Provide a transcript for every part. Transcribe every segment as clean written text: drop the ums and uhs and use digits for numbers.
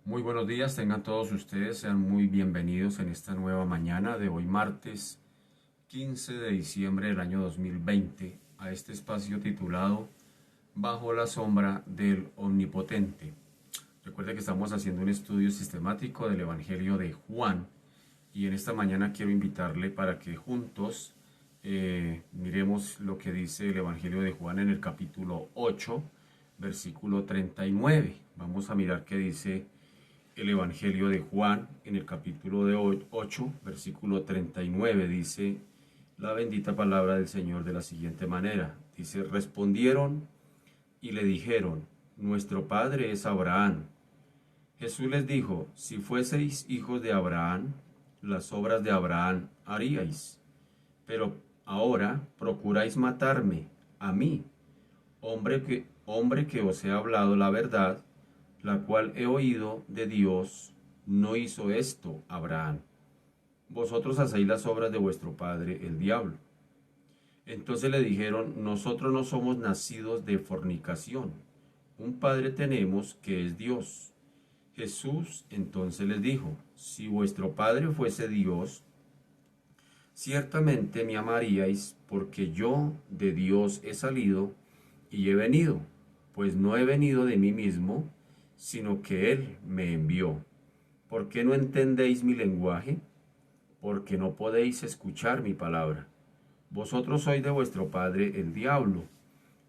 Muy buenos días, tengan todos ustedes, sean muy bienvenidos en esta nueva mañana de hoy martes 15 de diciembre del año 2020 a este espacio titulado Bajo la sombra del Omnipotente. Recuerde que estamos haciendo un estudio sistemático del Evangelio de Juan y en esta mañana quiero invitarle para que juntos miremos lo que dice el Evangelio de Juan en el capítulo 8, versículo 39. Vamos a mirar qué dice el Evangelio de Juan en el capítulo de 8, versículo 39. Dice la bendita palabra del Señor de la siguiente manera. Dice, respondieron y le dijeron, nuestro padre es Abraham. Jesús les dijo, si fueseis hijos de Abraham, las obras de Abraham haríais. Pero ahora procuráis matarme, a mí, hombre que os he hablado la verdad, la cual he oído de Dios. No hizo esto Abraham. Vosotros hacéis las obras de vuestro padre el diablo. Entonces le dijeron, nosotros no somos nacidos de fornicación. Un padre tenemos que es Dios. Jesús entonces les dijo, si vuestro padre fuese Dios, ciertamente me amaríais, porque yo de Dios he salido y he venido, pues no he venido de mí mismo, sino que Él me envió. ¿Por qué no entendéis mi lenguaje? Porque no podéis escuchar mi palabra. Vosotros sois de vuestro padre el diablo,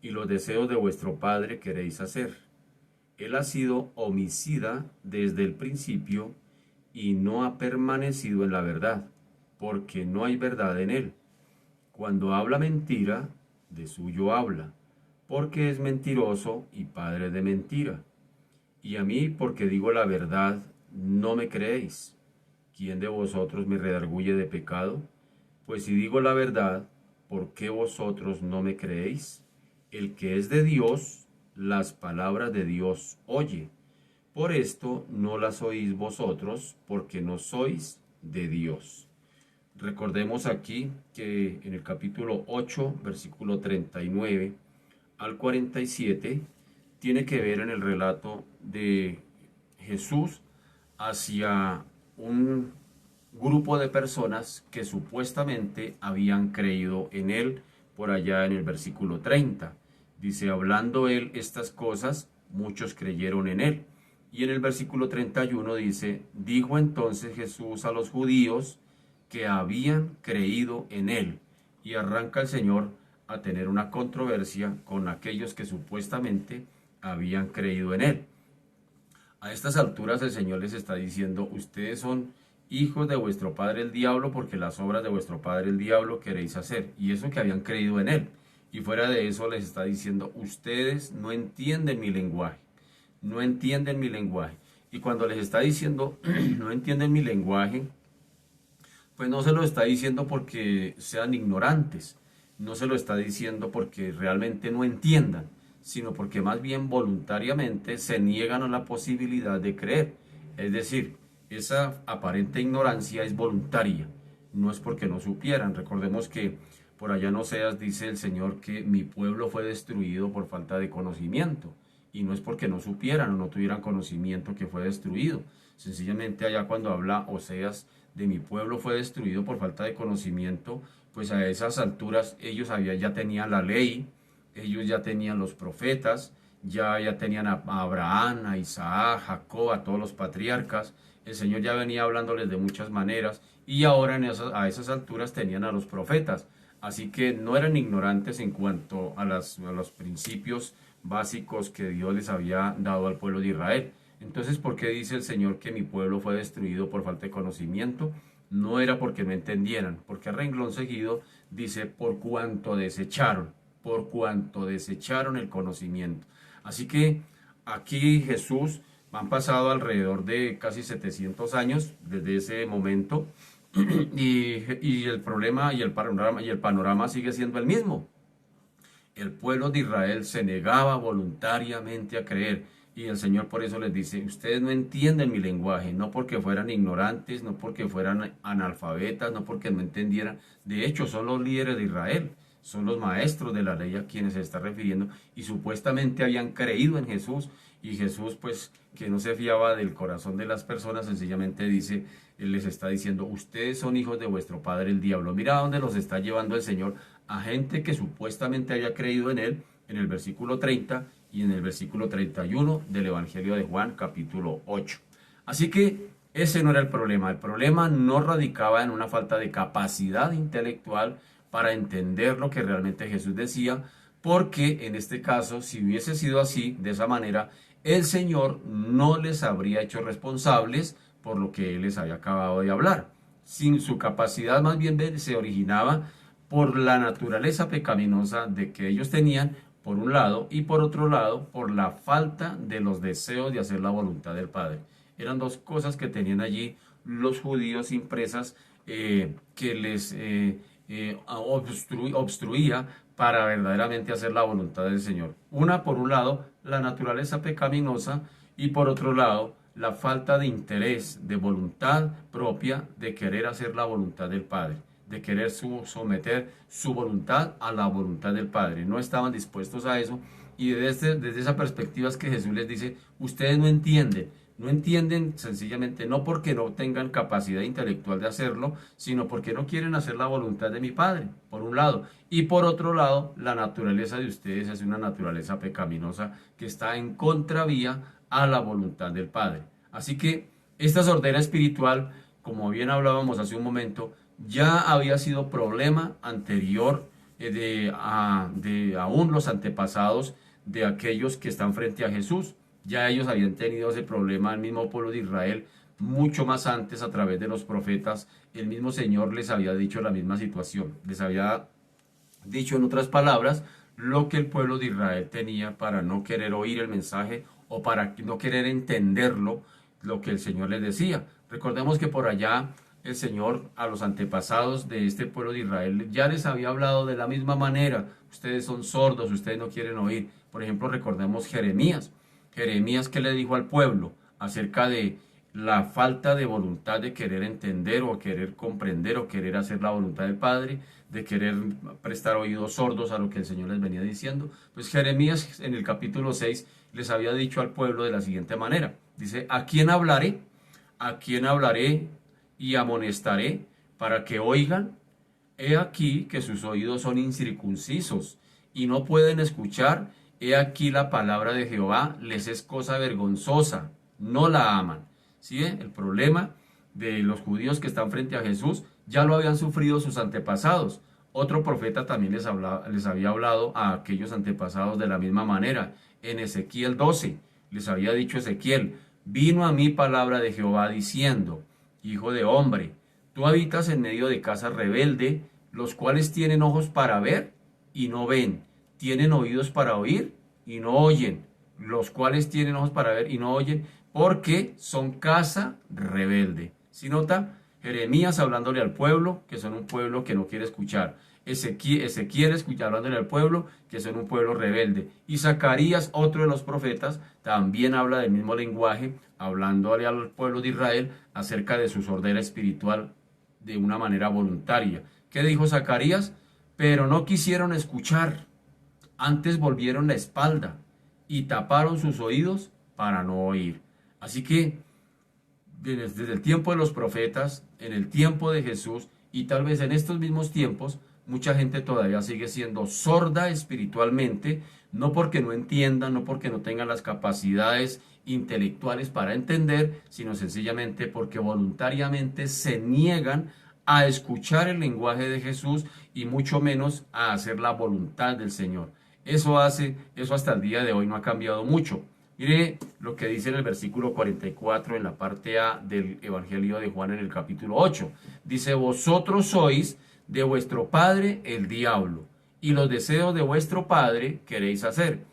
y los deseos de vuestro padre queréis hacer. Él ha sido homicida desde el principio, y no ha permanecido en la verdad, porque no hay verdad en él. Cuando habla mentira, de suyo habla, porque es mentiroso y padre de mentira. Y a mí, porque digo la verdad, no me creéis. ¿Quién de vosotros me redarguye de pecado? Pues si digo la verdad, ¿por qué vosotros no me creéis? El que es de Dios, las palabras de Dios oye. Por esto no las oís vosotros, porque no sois de Dios. Recordemos aquí que en el capítulo 8, versículo 39 al 47, tiene que ver en el relato de Jesús hacia un grupo de personas que supuestamente habían creído en él por allá en el versículo 30. Dice, hablando él estas cosas, muchos creyeron en él. Y en el versículo 31 dice, dijo entonces Jesús a los judíos que habían creído en él. Y arranca el Señor a tener una controversia con aquellos que supuestamente habían creído en él. A estas alturas el Señor les está diciendo, ustedes son hijos de vuestro padre el diablo, porque las obras de vuestro padre el diablo queréis hacer. Y eso que habían creído en él. Y fuera de eso les está diciendo, ustedes no entienden mi lenguaje. No entienden mi lenguaje. Y cuando les está diciendo, no entienden mi lenguaje, pues no se lo está diciendo porque sean ignorantes. No se lo está diciendo porque realmente no entiendan, sino porque más bien voluntariamente se niegan a la posibilidad de creer. Es decir, esa aparente ignorancia es voluntaria, no es porque no supieran. Recordemos que por allá en Oseas dice el Señor que mi pueblo fue destruido por falta de conocimiento, y no es porque no supieran o no tuvieran conocimiento que fue destruido. Sencillamente allá cuando habla Oseas de mi pueblo fue destruido por falta de conocimiento, pues a esas alturas ellos ya tenían la ley, ellos ya tenían los profetas, ya tenían a Abraham, a Isaac, a Jacob, a todos los patriarcas. El Señor ya venía hablándoles de muchas maneras y ahora a esas alturas tenían a los profetas. Así que no eran ignorantes en cuanto a los principios básicos que Dios les había dado al pueblo de Israel. Entonces, ¿por qué dice el Señor que mi pueblo fue destruido por falta de conocimiento? No era porque no entendieran, porque a renglón seguido dice por cuanto desecharon el conocimiento. Así que aquí Jesús, han pasado alrededor de casi 700 años desde ese momento, y el problema y el panorama sigue siendo el mismo. El pueblo de Israel se negaba voluntariamente a creer. Y el Señor por eso les dice, ustedes no entienden mi lenguaje, no porque fueran ignorantes, no porque fueran analfabetas, no porque no entendieran. De hecho, son los líderes de Israel. son los maestros de la ley a quienes se está refiriendo y supuestamente habían creído en Jesús, y Jesús, pues, que no se fiaba del corazón de las personas, sencillamente dice, él les está diciendo, ustedes son hijos de vuestro padre el diablo. Mira a dónde los está llevando el Señor, a gente que supuestamente había creído en él, en el versículo 30 y en el versículo 31 del Evangelio de Juan, capítulo 8. Así que ese no era el problema no radicaba en una falta de capacidad intelectual para entender lo que realmente Jesús decía, porque en este caso, si hubiese sido así, de esa manera, el Señor no les habría hecho responsables por lo que Él les había acabado de hablar. Sin su capacidad, más bien se originaba por la naturaleza pecaminosa de que ellos tenían, por un lado, y por otro lado, por la falta de los deseos de hacer la voluntad del Padre. Eran dos cosas que tenían allí los judíos impresas, que les obstruía para verdaderamente hacer la voluntad del Señor. Una, por un lado, la naturaleza pecaminosa, y por otro lado, la falta de interés, de voluntad propia, de querer hacer la voluntad del Padre, de querer someter su voluntad a la voluntad del Padre. No estaban dispuestos a eso, y desde esa perspectiva es que Jesús les dice, ustedes no entienden sencillamente no porque no tengan capacidad intelectual de hacerlo, sino porque no quieren hacer la voluntad de mi Padre, por un lado. Y por otro lado, la naturaleza de ustedes es una naturaleza pecaminosa que está en contravía a la voluntad del Padre. Así que esta sordera espiritual, como bien hablábamos hace un momento, ya había sido problema anterior de aún los antepasados de aquellos que están frente a Jesús. Ya ellos habían tenido ese problema, el mismo pueblo de Israel, mucho más antes a través de los profetas. El mismo Señor les había dicho la misma situación. Les había dicho en otras palabras lo que el pueblo de Israel tenía para no querer oír el mensaje o para no querer entenderlo, lo que el Señor les decía. Recordemos que por allá el Señor a los antepasados de este pueblo de Israel ya les había hablado de la misma manera. Ustedes son sordos, ustedes no quieren oír. Por ejemplo, recordemos Jeremías. Jeremías, ¿qué le dijo al pueblo acerca de la falta de voluntad de querer entender o querer comprender o querer hacer la voluntad del Padre, de querer prestar oídos sordos a lo que el Señor les venía diciendo? Pues Jeremías en el capítulo 6 les había dicho al pueblo de la siguiente manera. Dice, ¿a quién hablaré? ¿A quién hablaré y amonestaré para que oigan? He aquí que sus oídos son incircuncisos y no pueden escuchar. He aquí la palabra de Jehová les es cosa vergonzosa, no la aman. ¿Sí? El problema de los judíos que están frente a Jesús ya lo habían sufrido sus antepasados. Otro profeta también les había hablado a aquellos antepasados de la misma manera. En Ezequiel 12 les había dicho Ezequiel, vino a mí palabra de Jehová diciendo, hijo de hombre, tú habitas en medio de casa rebelde, los cuales tienen ojos para ver y no ven, tienen oídos para oír y no oyen, los cuales tienen ojos para ver y no oyen, porque son casa rebelde. ¿Sí nota? Jeremías hablándole al pueblo, que son un pueblo que no quiere escuchar. Ezequiel hablándole al pueblo, que son un pueblo rebelde. Y Zacarías, otro de los profetas, también habla del mismo lenguaje, hablándole al pueblo de Israel acerca de su sordera espiritual de una manera voluntaria. ¿Qué dijo Zacarías? Pero no quisieron escuchar, antes volvieron la espalda y taparon sus oídos para no oír. Así que desde el tiempo de los profetas, en el tiempo de Jesús y tal vez en estos mismos tiempos, mucha gente todavía sigue siendo sorda espiritualmente, no porque no entiendan, no porque no tengan las capacidades intelectuales para entender, sino sencillamente porque voluntariamente se niegan a escuchar el lenguaje de Jesús y mucho menos a hacer la voluntad del Señor. Eso hasta el día de hoy no ha cambiado mucho. Mire lo que dice en el versículo 44 en la parte A del Evangelio de Juan en el capítulo 8. Dice, vosotros sois de vuestro padre el diablo, y los deseos de vuestro padre queréis hacer.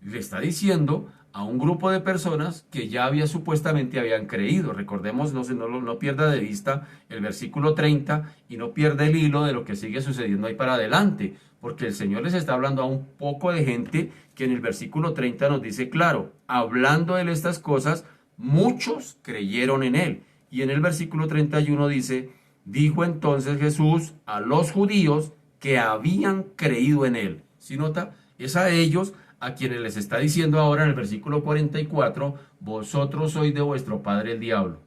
Le está diciendo a un grupo de personas que ya supuestamente habían creído. Recordemos, no pierda de vista el versículo 30 y no pierda el hilo de lo que sigue sucediendo ahí para adelante, porque el Señor les está hablando a un poco de gente que en el versículo 30 nos dice claro, hablando de estas cosas, muchos creyeron en él. Y en el versículo 31 dice, dijo entonces Jesús a los judíos que habían creído en él. ¿Sí nota? Es a ellos a quienes les está diciendo ahora en el versículo 44, vosotros sois de vuestro padre el diablo,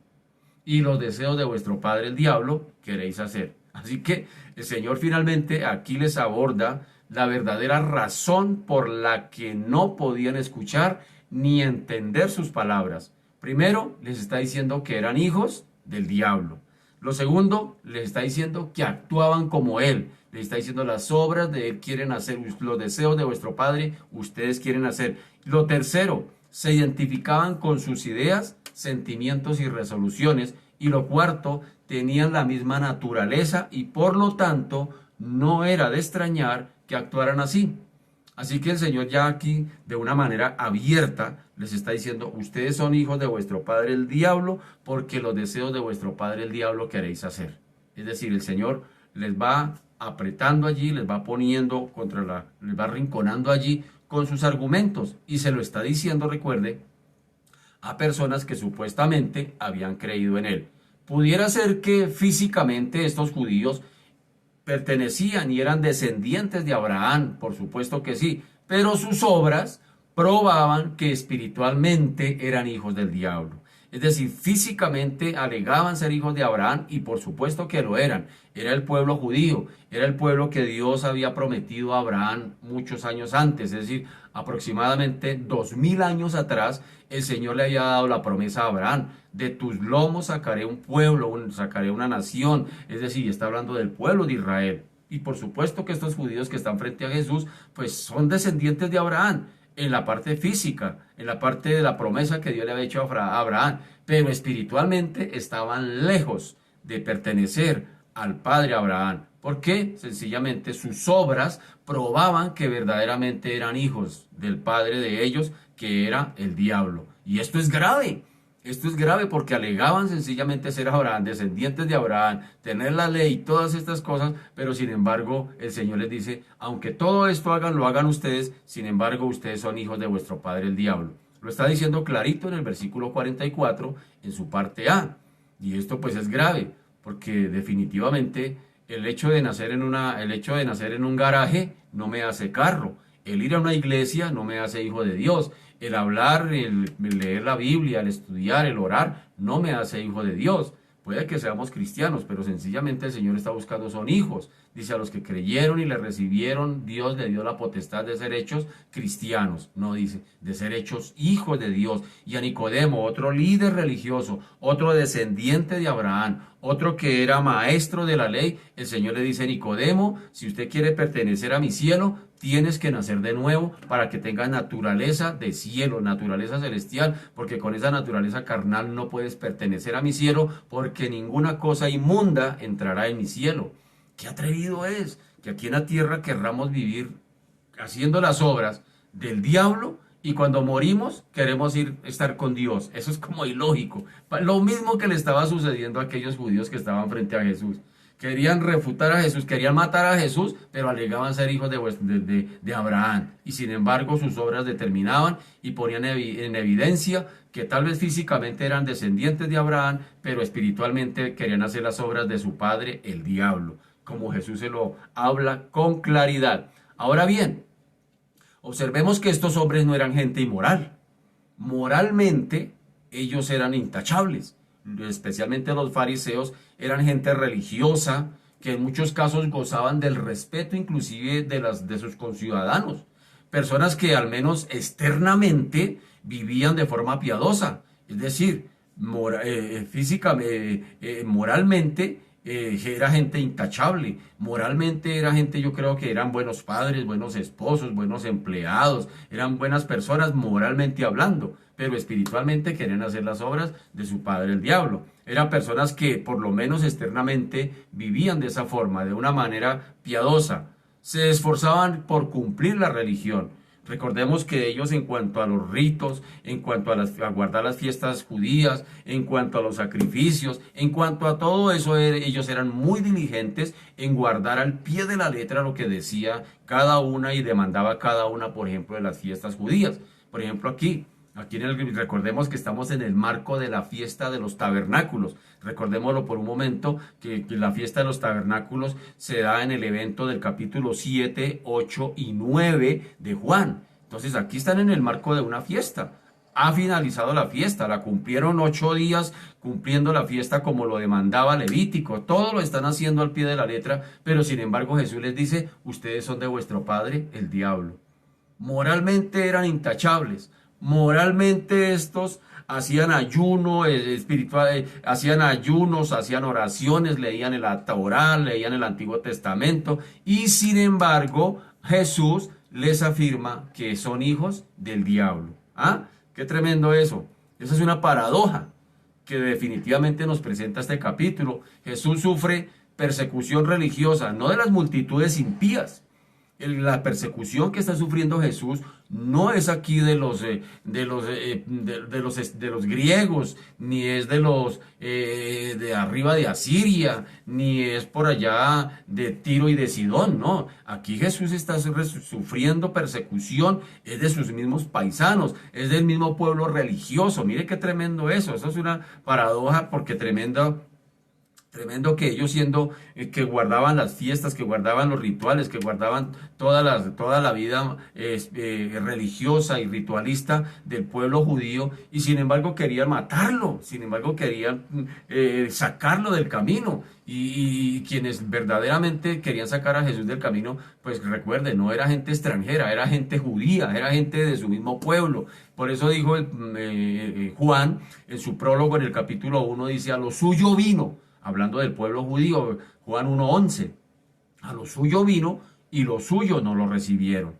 y los deseos de vuestro padre el diablo queréis hacer. Así que el Señor finalmente aquí les aborda la verdadera razón por la que no podían escuchar ni entender sus palabras. Primero, les está diciendo que eran hijos del diablo. Lo segundo, les está diciendo que actuaban como él. Les está diciendo las obras de él quieren hacer, los deseos de vuestro padre ustedes quieren hacer. Lo tercero, se identificaban con sus ideas, sentimientos y resoluciones. Y lo cuarto, tenían la misma naturaleza y por lo tanto no era de extrañar que actuaran así. Así que el Señor ya aquí de una manera abierta les está diciendo, ustedes son hijos de vuestro padre el diablo porque los deseos de vuestro padre el diablo queréis hacer. Es decir, el Señor les va apretando allí, les va poniendo les va arrinconando allí con sus argumentos y se lo está diciendo, recuerde, a personas que supuestamente habían creído en él. Pudiera ser que físicamente estos judíos pertenecían y eran descendientes de Abraham, por supuesto que sí, pero sus obras probaban que espiritualmente eran hijos del diablo. Es decir, físicamente alegaban ser hijos de Abraham y por supuesto que lo eran. Era el pueblo judío, era el pueblo que Dios había prometido a Abraham muchos años antes, es decir, aproximadamente 2000 años atrás, el Señor le había dado la promesa a Abraham, de tus lomos sacaré un pueblo, sacaré una nación, es decir, está hablando del pueblo de Israel. Y por supuesto que estos judíos que están frente a Jesús, pues son descendientes de Abraham, en la parte física, en la parte de la promesa que Dios le había hecho a Abraham, pero espiritualmente estaban lejos de pertenecer al padre Abraham. ¿Por qué? Sencillamente sus obras probaban que verdaderamente eran hijos del padre de ellos, que era el diablo. Y esto es grave. Esto es grave porque alegaban sencillamente ser Abraham, descendientes de Abraham, tener la ley y todas estas cosas, pero sin embargo el Señor les dice, aunque todo esto lo hagan ustedes, sin embargo ustedes son hijos de vuestro padre el diablo. Lo está diciendo clarito en el versículo 44, en su parte A. Y esto pues es grave, porque definitivamente el hecho de nacer en un garaje no me hace carro. El ir a una iglesia no me hace hijo de Dios. El hablar, el leer la Biblia, el estudiar, el orar, no me hace hijo de Dios. Puede que seamos cristianos, pero sencillamente el Señor está buscando son hijos. Dice, a los que creyeron y le recibieron, Dios le dio la potestad de ser hechos cristianos. No dice, de ser hechos hijos de Dios. Y a Nicodemo, otro líder religioso, otro descendiente de Abraham, otro que era maestro de la ley, el Señor le dice, Nicodemo, si usted quiere pertenecer a mi cielo, tienes que nacer de nuevo para que tengas naturaleza de cielo, naturaleza celestial, porque con esa naturaleza carnal no puedes pertenecer a mi cielo, porque ninguna cosa inmunda entrará en mi cielo. ¡Qué atrevido es! Que aquí en la tierra querramos vivir haciendo las obras del diablo y cuando morimos queremos estar con Dios. Eso es como ilógico. Lo mismo que le estaba sucediendo a aquellos judíos que estaban frente a Jesús. Querían refutar a Jesús, querían matar a Jesús, pero alegaban ser hijos de Abraham. Y sin embargo sus obras determinaban y ponían en evidencia que tal vez físicamente eran descendientes de Abraham, pero espiritualmente querían hacer las obras de su padre, el diablo, como Jesús se lo habla con claridad. Ahora bien, observemos que estos hombres no eran gente inmoral. Moralmente ellos eran intachables. Especialmente los fariseos, eran gente religiosa que en muchos casos gozaban del respeto inclusive de sus conciudadanos, personas que al menos externamente vivían de forma piadosa, es decir, moralmente era gente intachable, moralmente era gente, yo creo que eran buenos padres, buenos esposos, buenos empleados, eran buenas personas moralmente hablando, pero espiritualmente querían hacer las obras de su padre el diablo. Eran personas que por lo menos externamente vivían de esa forma, de una manera piadosa, se esforzaban por cumplir la religión. Recordemos que ellos en cuanto a los ritos, en cuanto a guardar las fiestas judías, en cuanto a los sacrificios, en cuanto a todo eso, ellos eran muy diligentes en guardar al pie de la letra lo que decía cada una y demandaba cada una, por ejemplo, de las fiestas judías. Por ejemplo, aquí Recordemos que estamos en el marco de la fiesta de los tabernáculos. Recordémoslo por un momento, que la fiesta de los tabernáculos se da en el evento del capítulo 7, 8 y 9 de Juan. Entonces aquí están en el marco de una fiesta. Ha finalizado la fiesta, la cumplieron 8 días cumpliendo la fiesta como lo demandaba Levítico. Todo lo están haciendo al pie de la letra, pero sin embargo Jesús les dice, ustedes son de vuestro padre, el diablo. Moralmente eran intachables. Moralmente estos hacían ayuno espiritual, hacían ayunos, hacían oraciones, leían el Torá, leían el Antiguo Testamento y sin embargo Jesús les afirma que son hijos del diablo. ¿Ah? Qué tremendo eso. Esa es una paradoja que definitivamente nos presenta este capítulo. Jesús sufre persecución religiosa, no de las multitudes impías. La persecución que está sufriendo Jesús no es aquí de los griegos, ni es de los de arriba de Asiria, ni es por allá de Tiro y de Sidón, no. Aquí Jesús está sufriendo persecución, es de sus mismos paisanos, es del mismo pueblo religioso. Mire qué tremendo eso. Eso es una paradoja porque tremendo que ellos siendo que guardaban las fiestas, que guardaban los rituales, que guardaban toda la vida religiosa y ritualista del pueblo judío, y sin embargo querían matarlo, sin embargo querían sacarlo del camino. Y quienes verdaderamente querían sacar a Jesús del camino, pues recuerden, no era gente extranjera, era gente judía, era gente de su mismo pueblo. Por eso dijo Juan en su prólogo en el capítulo 1, dice, a lo suyo vino. Hablando del pueblo judío, Juan 1:11, a lo suyo vino y los suyos no lo recibieron.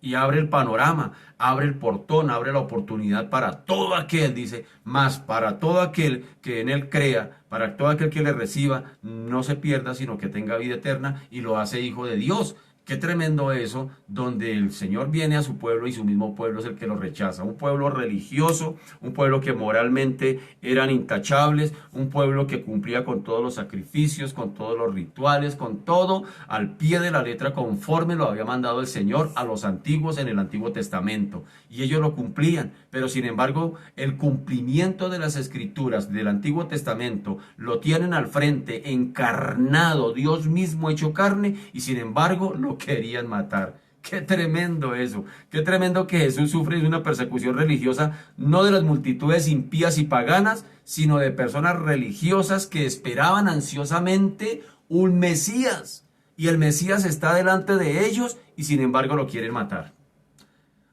Y abre el panorama, abre el portón, abre la oportunidad para todo aquel, dice, más para todo aquel que en él crea, para todo aquel que le reciba, no se pierda, sino que tenga vida eterna y lo hace hijo de Dios. Qué tremendo eso, donde el Señor viene a su pueblo y su mismo pueblo es el que lo rechaza. Un pueblo religioso, un pueblo que moralmente eran intachables, un pueblo que cumplía con todos los sacrificios, con todos los rituales, con todo al pie de la letra conforme lo había mandado el Señor a los antiguos en el Antiguo Testamento. Y ellos lo cumplían, pero sin embargo el cumplimiento de las Escrituras del Antiguo Testamento lo tienen al frente, encarnado, Dios mismo hecho carne, y sin embargo lo querían matar. Qué tremendo eso, qué tremendo que Jesús sufre una persecución religiosa, no de las multitudes impías y paganas, sino de personas religiosas que esperaban ansiosamente un Mesías. Y el Mesías está delante de ellos y sin embargo lo quieren matar.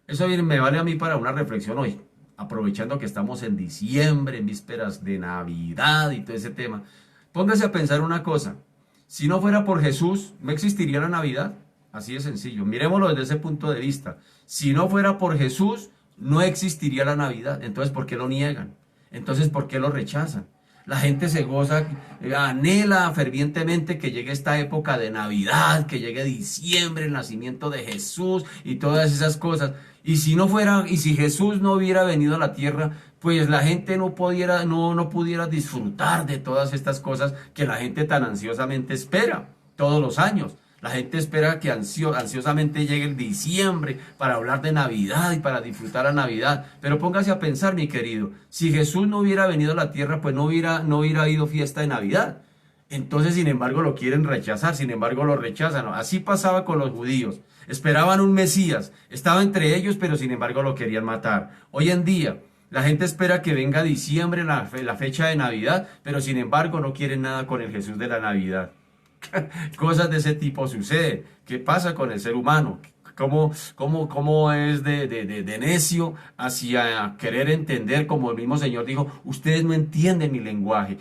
Eso me vale a mí para una reflexión hoy, aprovechando que estamos en diciembre, en vísperas de Navidad y todo ese tema. Póngase a pensar una cosa, si no fuera por Jesús, ¿no existiría la Navidad? Así de sencillo, miremoslo desde ese punto de vista. Si no fuera por Jesús, no existiría la Navidad. Entonces, ¿por qué lo niegan? Entonces, ¿por qué lo rechazan? La gente se goza, anhela fervientemente que llegue esta época de Navidad, que llegue diciembre, el nacimiento de Jesús y todas esas cosas. Y si no fuera, y si Jesús no hubiera venido a la tierra, pues la gente no pudiera disfrutar de todas estas cosas que la gente tan ansiosamente espera todos los años. La gente espera que ansiosamente llegue el diciembre para hablar de Navidad y para disfrutar la Navidad. Pero póngase a pensar, mi querido, si Jesús no hubiera venido a la tierra, pues no hubiera habido fiesta de Navidad. Entonces, sin embargo, lo quieren rechazar, sin embargo, lo rechazan. Así pasaba con los judíos. Esperaban un Mesías, estaba entre ellos, pero sin embargo lo querían matar. Hoy en día, la gente espera que venga diciembre, la fecha de Navidad, pero sin embargo no quieren nada con el Jesús de la Navidad. Cosas de ese tipo suceden. ¿Qué pasa con el ser humano? ¿Cómo es de necio hacia querer entender? Como el mismo Señor dijo, ustedes no entienden mi lenguaje,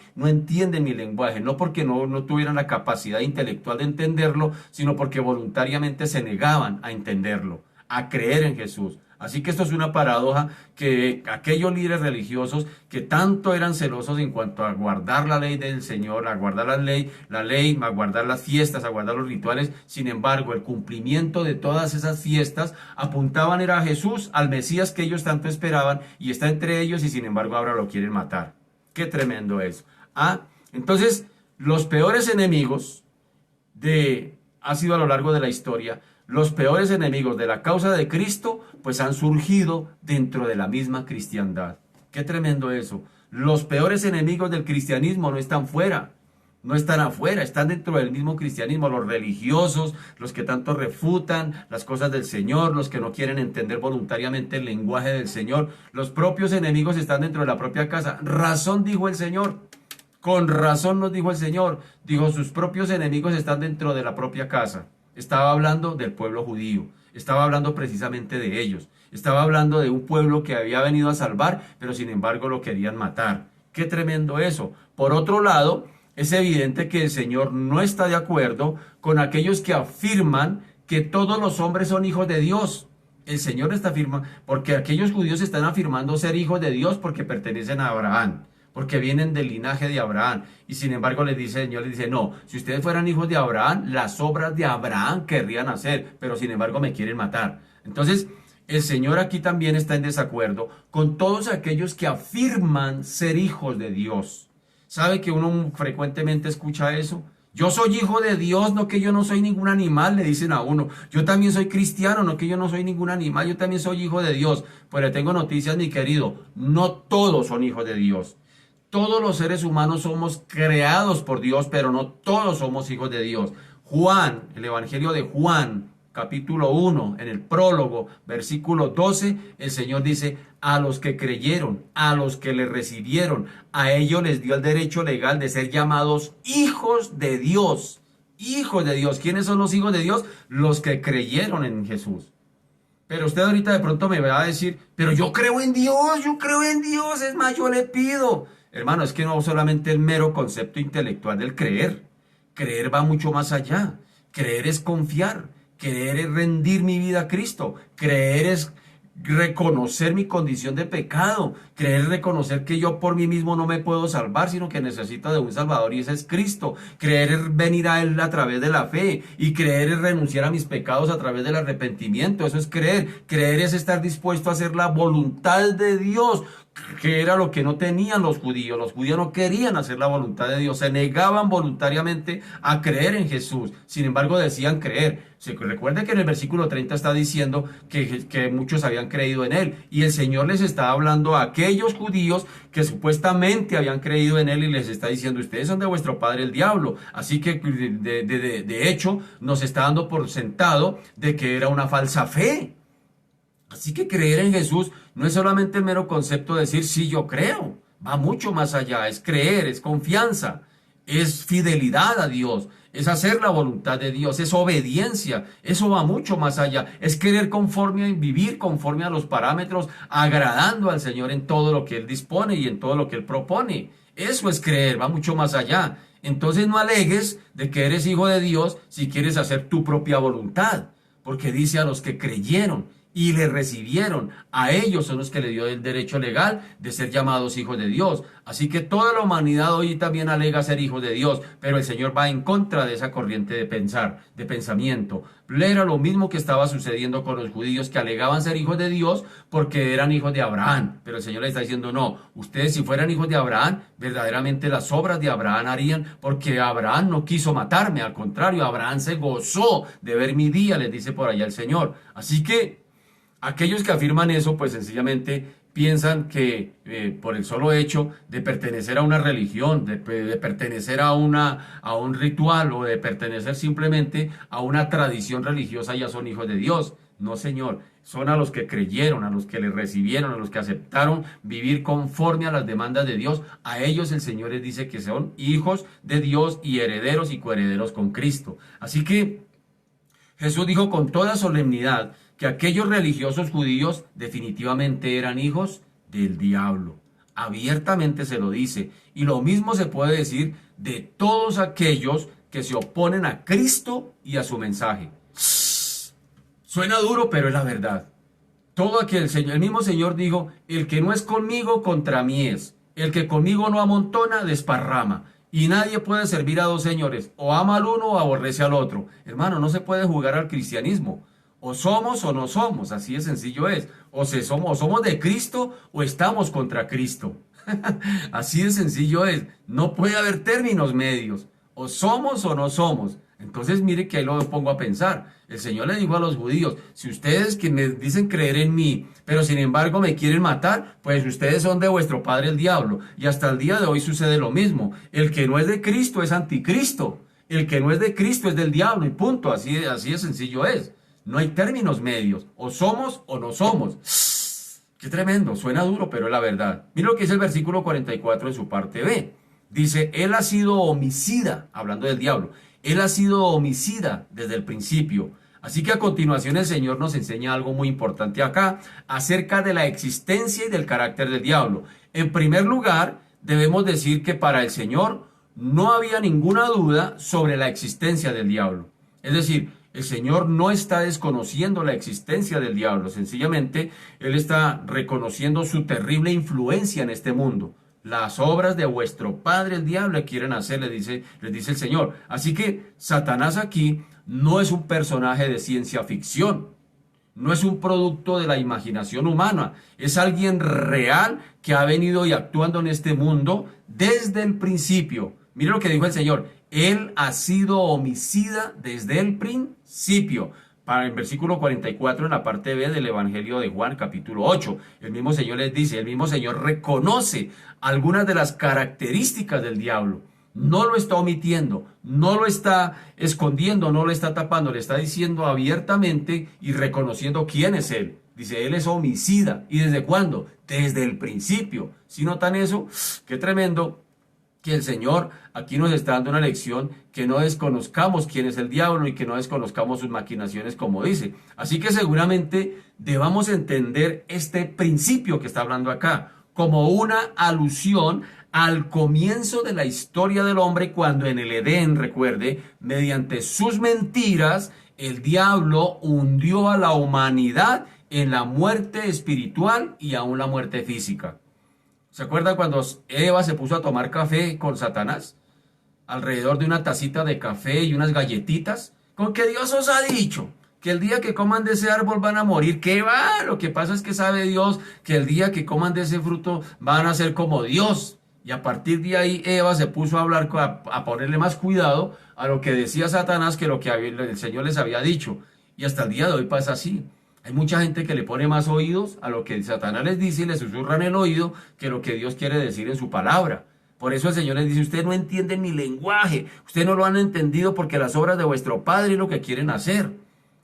no porque no tuvieran la capacidad intelectual de entenderlo, sino porque voluntariamente se negaban a entenderlo, a creer en Jesús. Así que esto es una paradoja que aquellos líderes religiosos que tanto eran celosos en cuanto a guardar la ley del Señor, a guardar la ley, a guardar las fiestas, a guardar los rituales, sin embargo, el cumplimiento de todas esas fiestas apuntaban era a Jesús, al Mesías que ellos tanto esperaban y está entre ellos y sin embargo ahora lo quieren matar. Qué tremendo eso. Entonces, los peores enemigos ha sido a lo largo de la historia Los peores enemigos de la causa de Cristo, pues han surgido dentro de la misma cristiandad. Qué tremendo eso. Los peores enemigos del cristianismo no están fuera, no están afuera, están dentro del mismo cristianismo. Los religiosos, los que tanto refutan las cosas del Señor, los que no quieren entender voluntariamente el lenguaje del Señor. Los propios enemigos están dentro de la propia casa. Razón dijo el Señor. Con razón nos dijo el Señor. Dijo, sus propios enemigos están dentro de la propia casa. Estaba hablando del pueblo judío. Estaba hablando precisamente de ellos. Estaba hablando de un pueblo que había venido a salvar, pero sin embargo lo querían matar. Qué tremendo eso. Por otro lado, es evidente que el Señor no está de acuerdo con aquellos que afirman que todos los hombres son hijos de Dios. El Señor está afirmando, porque aquellos judíos están afirmando ser hijos de Dios porque pertenecen a Abraham, porque vienen del linaje de Abraham. Y sin embargo el Señor les dice, no, si ustedes fueran hijos de Abraham, las obras de Abraham querrían hacer, pero sin embargo me quieren matar. Entonces, el Señor aquí también está en desacuerdo con todos aquellos que afirman ser hijos de Dios. ¿Sabe que uno frecuentemente escucha eso? Yo soy hijo de Dios, no que yo no soy ningún animal, le dicen a uno. Yo también soy cristiano, no que yo no soy ningún animal, yo también soy hijo de Dios. Pues le tengo noticias, mi querido, no todos son hijos de Dios. Todos los seres humanos somos creados por Dios, pero no todos somos hijos de Dios. Juan, el Evangelio de Juan, capítulo 1, en el prólogo, versículo 12, el Señor dice, a los que creyeron, a los que le recibieron, a ellos les dio el derecho legal de ser llamados hijos de Dios. Hijos de Dios. ¿Quiénes son los hijos de Dios? Los que creyeron en Jesús. Pero usted ahorita de pronto me va a decir, pero yo creo en Dios, es más, yo le pido. Hermano, es que no solamente el mero concepto intelectual del creer. Creer va mucho más allá. Creer es confiar. Creer es rendir mi vida a Cristo. Creer es reconocer mi condición de pecado. Creer es reconocer que yo por mí mismo no me puedo salvar, sino que necesito de un Salvador y ese es Cristo. Creer es venir a Él a través de la fe. Y creer es renunciar a mis pecados a través del arrepentimiento. Eso es creer. Creer es estar dispuesto a hacer la voluntad de Dios, que era lo que no tenían los judíos. Los judíos no querían hacer la voluntad de Dios, se negaban voluntariamente a creer en Jesús, sin embargo decían creer. Recuerde que en el versículo 30 está diciendo que muchos habían creído en Él, y el Señor les está hablando a aquellos judíos que supuestamente habían creído en Él y les está diciendo, ustedes son de vuestro padre el diablo, así que de hecho nos está dando por sentado de que era una falsa fe. Así que creer en Jesús no es solamente el mero concepto de decir, sí, yo creo. Va mucho más allá. Es creer, es confianza, es fidelidad a Dios, es hacer la voluntad de Dios, es obediencia. Eso va mucho más allá. Es querer vivir conforme a los parámetros, agradando al Señor en todo lo que Él dispone y en todo lo que Él propone. Eso es creer, va mucho más allá. Entonces no alegues de que eres hijo de Dios si quieres hacer tu propia voluntad, porque dice a los que creyeron y le recibieron, a ellos son los que le dio el derecho legal de ser llamados hijos de Dios. Así que toda la humanidad hoy también alega ser hijos de Dios, pero el Señor va en contra de esa corriente de pensamiento. Era lo mismo que estaba sucediendo con los judíos que alegaban ser hijos de Dios porque eran hijos de Abraham, pero el Señor les está diciendo, no, ustedes si fueran hijos de Abraham, verdaderamente las obras de Abraham harían, porque Abraham no quiso matarme, al contrario, Abraham se gozó de ver mi día, les dice por allá el Señor. Así que aquellos que afirman eso, pues sencillamente piensan que por el solo hecho de pertenecer a una religión, de pertenecer a un ritual o de pertenecer simplemente a una tradición religiosa ya son hijos de Dios. No, Señor, son a los que creyeron, a los que le recibieron, a los que aceptaron vivir conforme a las demandas de Dios. A ellos el Señor les dice que son hijos de Dios y herederos y coherederos con Cristo. Así que Jesús dijo con toda solemnidad que aquellos religiosos judíos definitivamente eran hijos del diablo. Abiertamente se lo dice. Y lo mismo se puede decir de todos aquellos que se oponen a Cristo y a su mensaje. Suena duro, pero es la verdad. Todo aquel, el mismo Señor dijo, el que no es conmigo, contra mí es. El que conmigo no amontona, desparrama. Y nadie puede servir a dos señores. O ama al uno o aborrece al otro. Hermano, no se puede jugar al cristianismo. O somos o no somos, así de sencillo es. O somos de Cristo o estamos contra Cristo. Así de sencillo es. No puede haber términos medios. O somos o no somos. Entonces mire que ahí lo pongo a pensar. El Señor le dijo a los judíos, si ustedes que me dicen creer en mí, pero sin embargo me quieren matar, pues ustedes son de vuestro padre el diablo. Y hasta el día de hoy sucede lo mismo. El que no es de Cristo es anticristo. El que no es de Cristo es del diablo y punto. Así de sencillo es. No hay términos medios. O somos o no somos. Qué tremendo. Suena duro, pero es la verdad. Mira lo que dice el versículo 44 en su parte B. Dice, él ha sido homicida, hablando del diablo. Él ha sido homicida desde el principio. Así que a continuación el Señor nos enseña algo muy importante acá acerca de la existencia y del carácter del diablo. En primer lugar, debemos decir que para el Señor no había ninguna duda sobre la existencia del diablo. Es decir, el Señor no está desconociendo la existencia del diablo. Sencillamente, Él está reconociendo su terrible influencia en este mundo. Las obras de vuestro padre el diablo quieren hacer, les dice el Señor. Así que Satanás aquí no es un personaje de ciencia ficción, no es un producto de la imaginación humana, es alguien real que ha venido y actuando en este mundo desde el principio. Mire lo que dijo el Señor, Él ha sido homicida desde el principio. Para el versículo 44 en la parte B del Evangelio de Juan, capítulo 8. El mismo Señor les dice, el mismo Señor reconoce algunas de las características del diablo. No lo está omitiendo, no lo está escondiendo, no lo está tapando, le está diciendo abiertamente y reconociendo quién es Él. Dice, Él es homicida. ¿Y desde cuándo? Desde el principio. ¿Sí notan eso? ¡Qué tremendo! Que el Señor aquí nos está dando una lección, que no desconozcamos quién es el diablo y que no desconozcamos sus maquinaciones, como dice. Así que seguramente debamos entender este principio que está hablando acá como una alusión al comienzo de la historia del hombre, cuando en el Edén, recuerde, mediante sus mentiras, el diablo hundió a la humanidad en la muerte espiritual y aún la muerte física. ¿Se acuerdan cuando Eva se puso a tomar café con Satanás? Alrededor de una tacita de café y unas galletitas. Con que Dios os ha dicho que el día que coman de ese árbol van a morir. ¿Qué va? Lo que pasa es que sabe Dios que el día que coman de ese fruto van a ser como Dios. Y a partir de ahí Eva se puso a hablar, a ponerle más cuidado a lo que decía Satanás que lo que el Señor les había dicho. Y hasta el día de hoy pasa así. Hay mucha gente que le pone más oídos a lo que Satanás les dice y les susurra en el oído que lo que Dios quiere decir en su palabra. Por eso el Señor les dice, ustedes no entienden mi lenguaje, ustedes no lo han entendido porque las obras de vuestro Padre es lo que quieren hacer.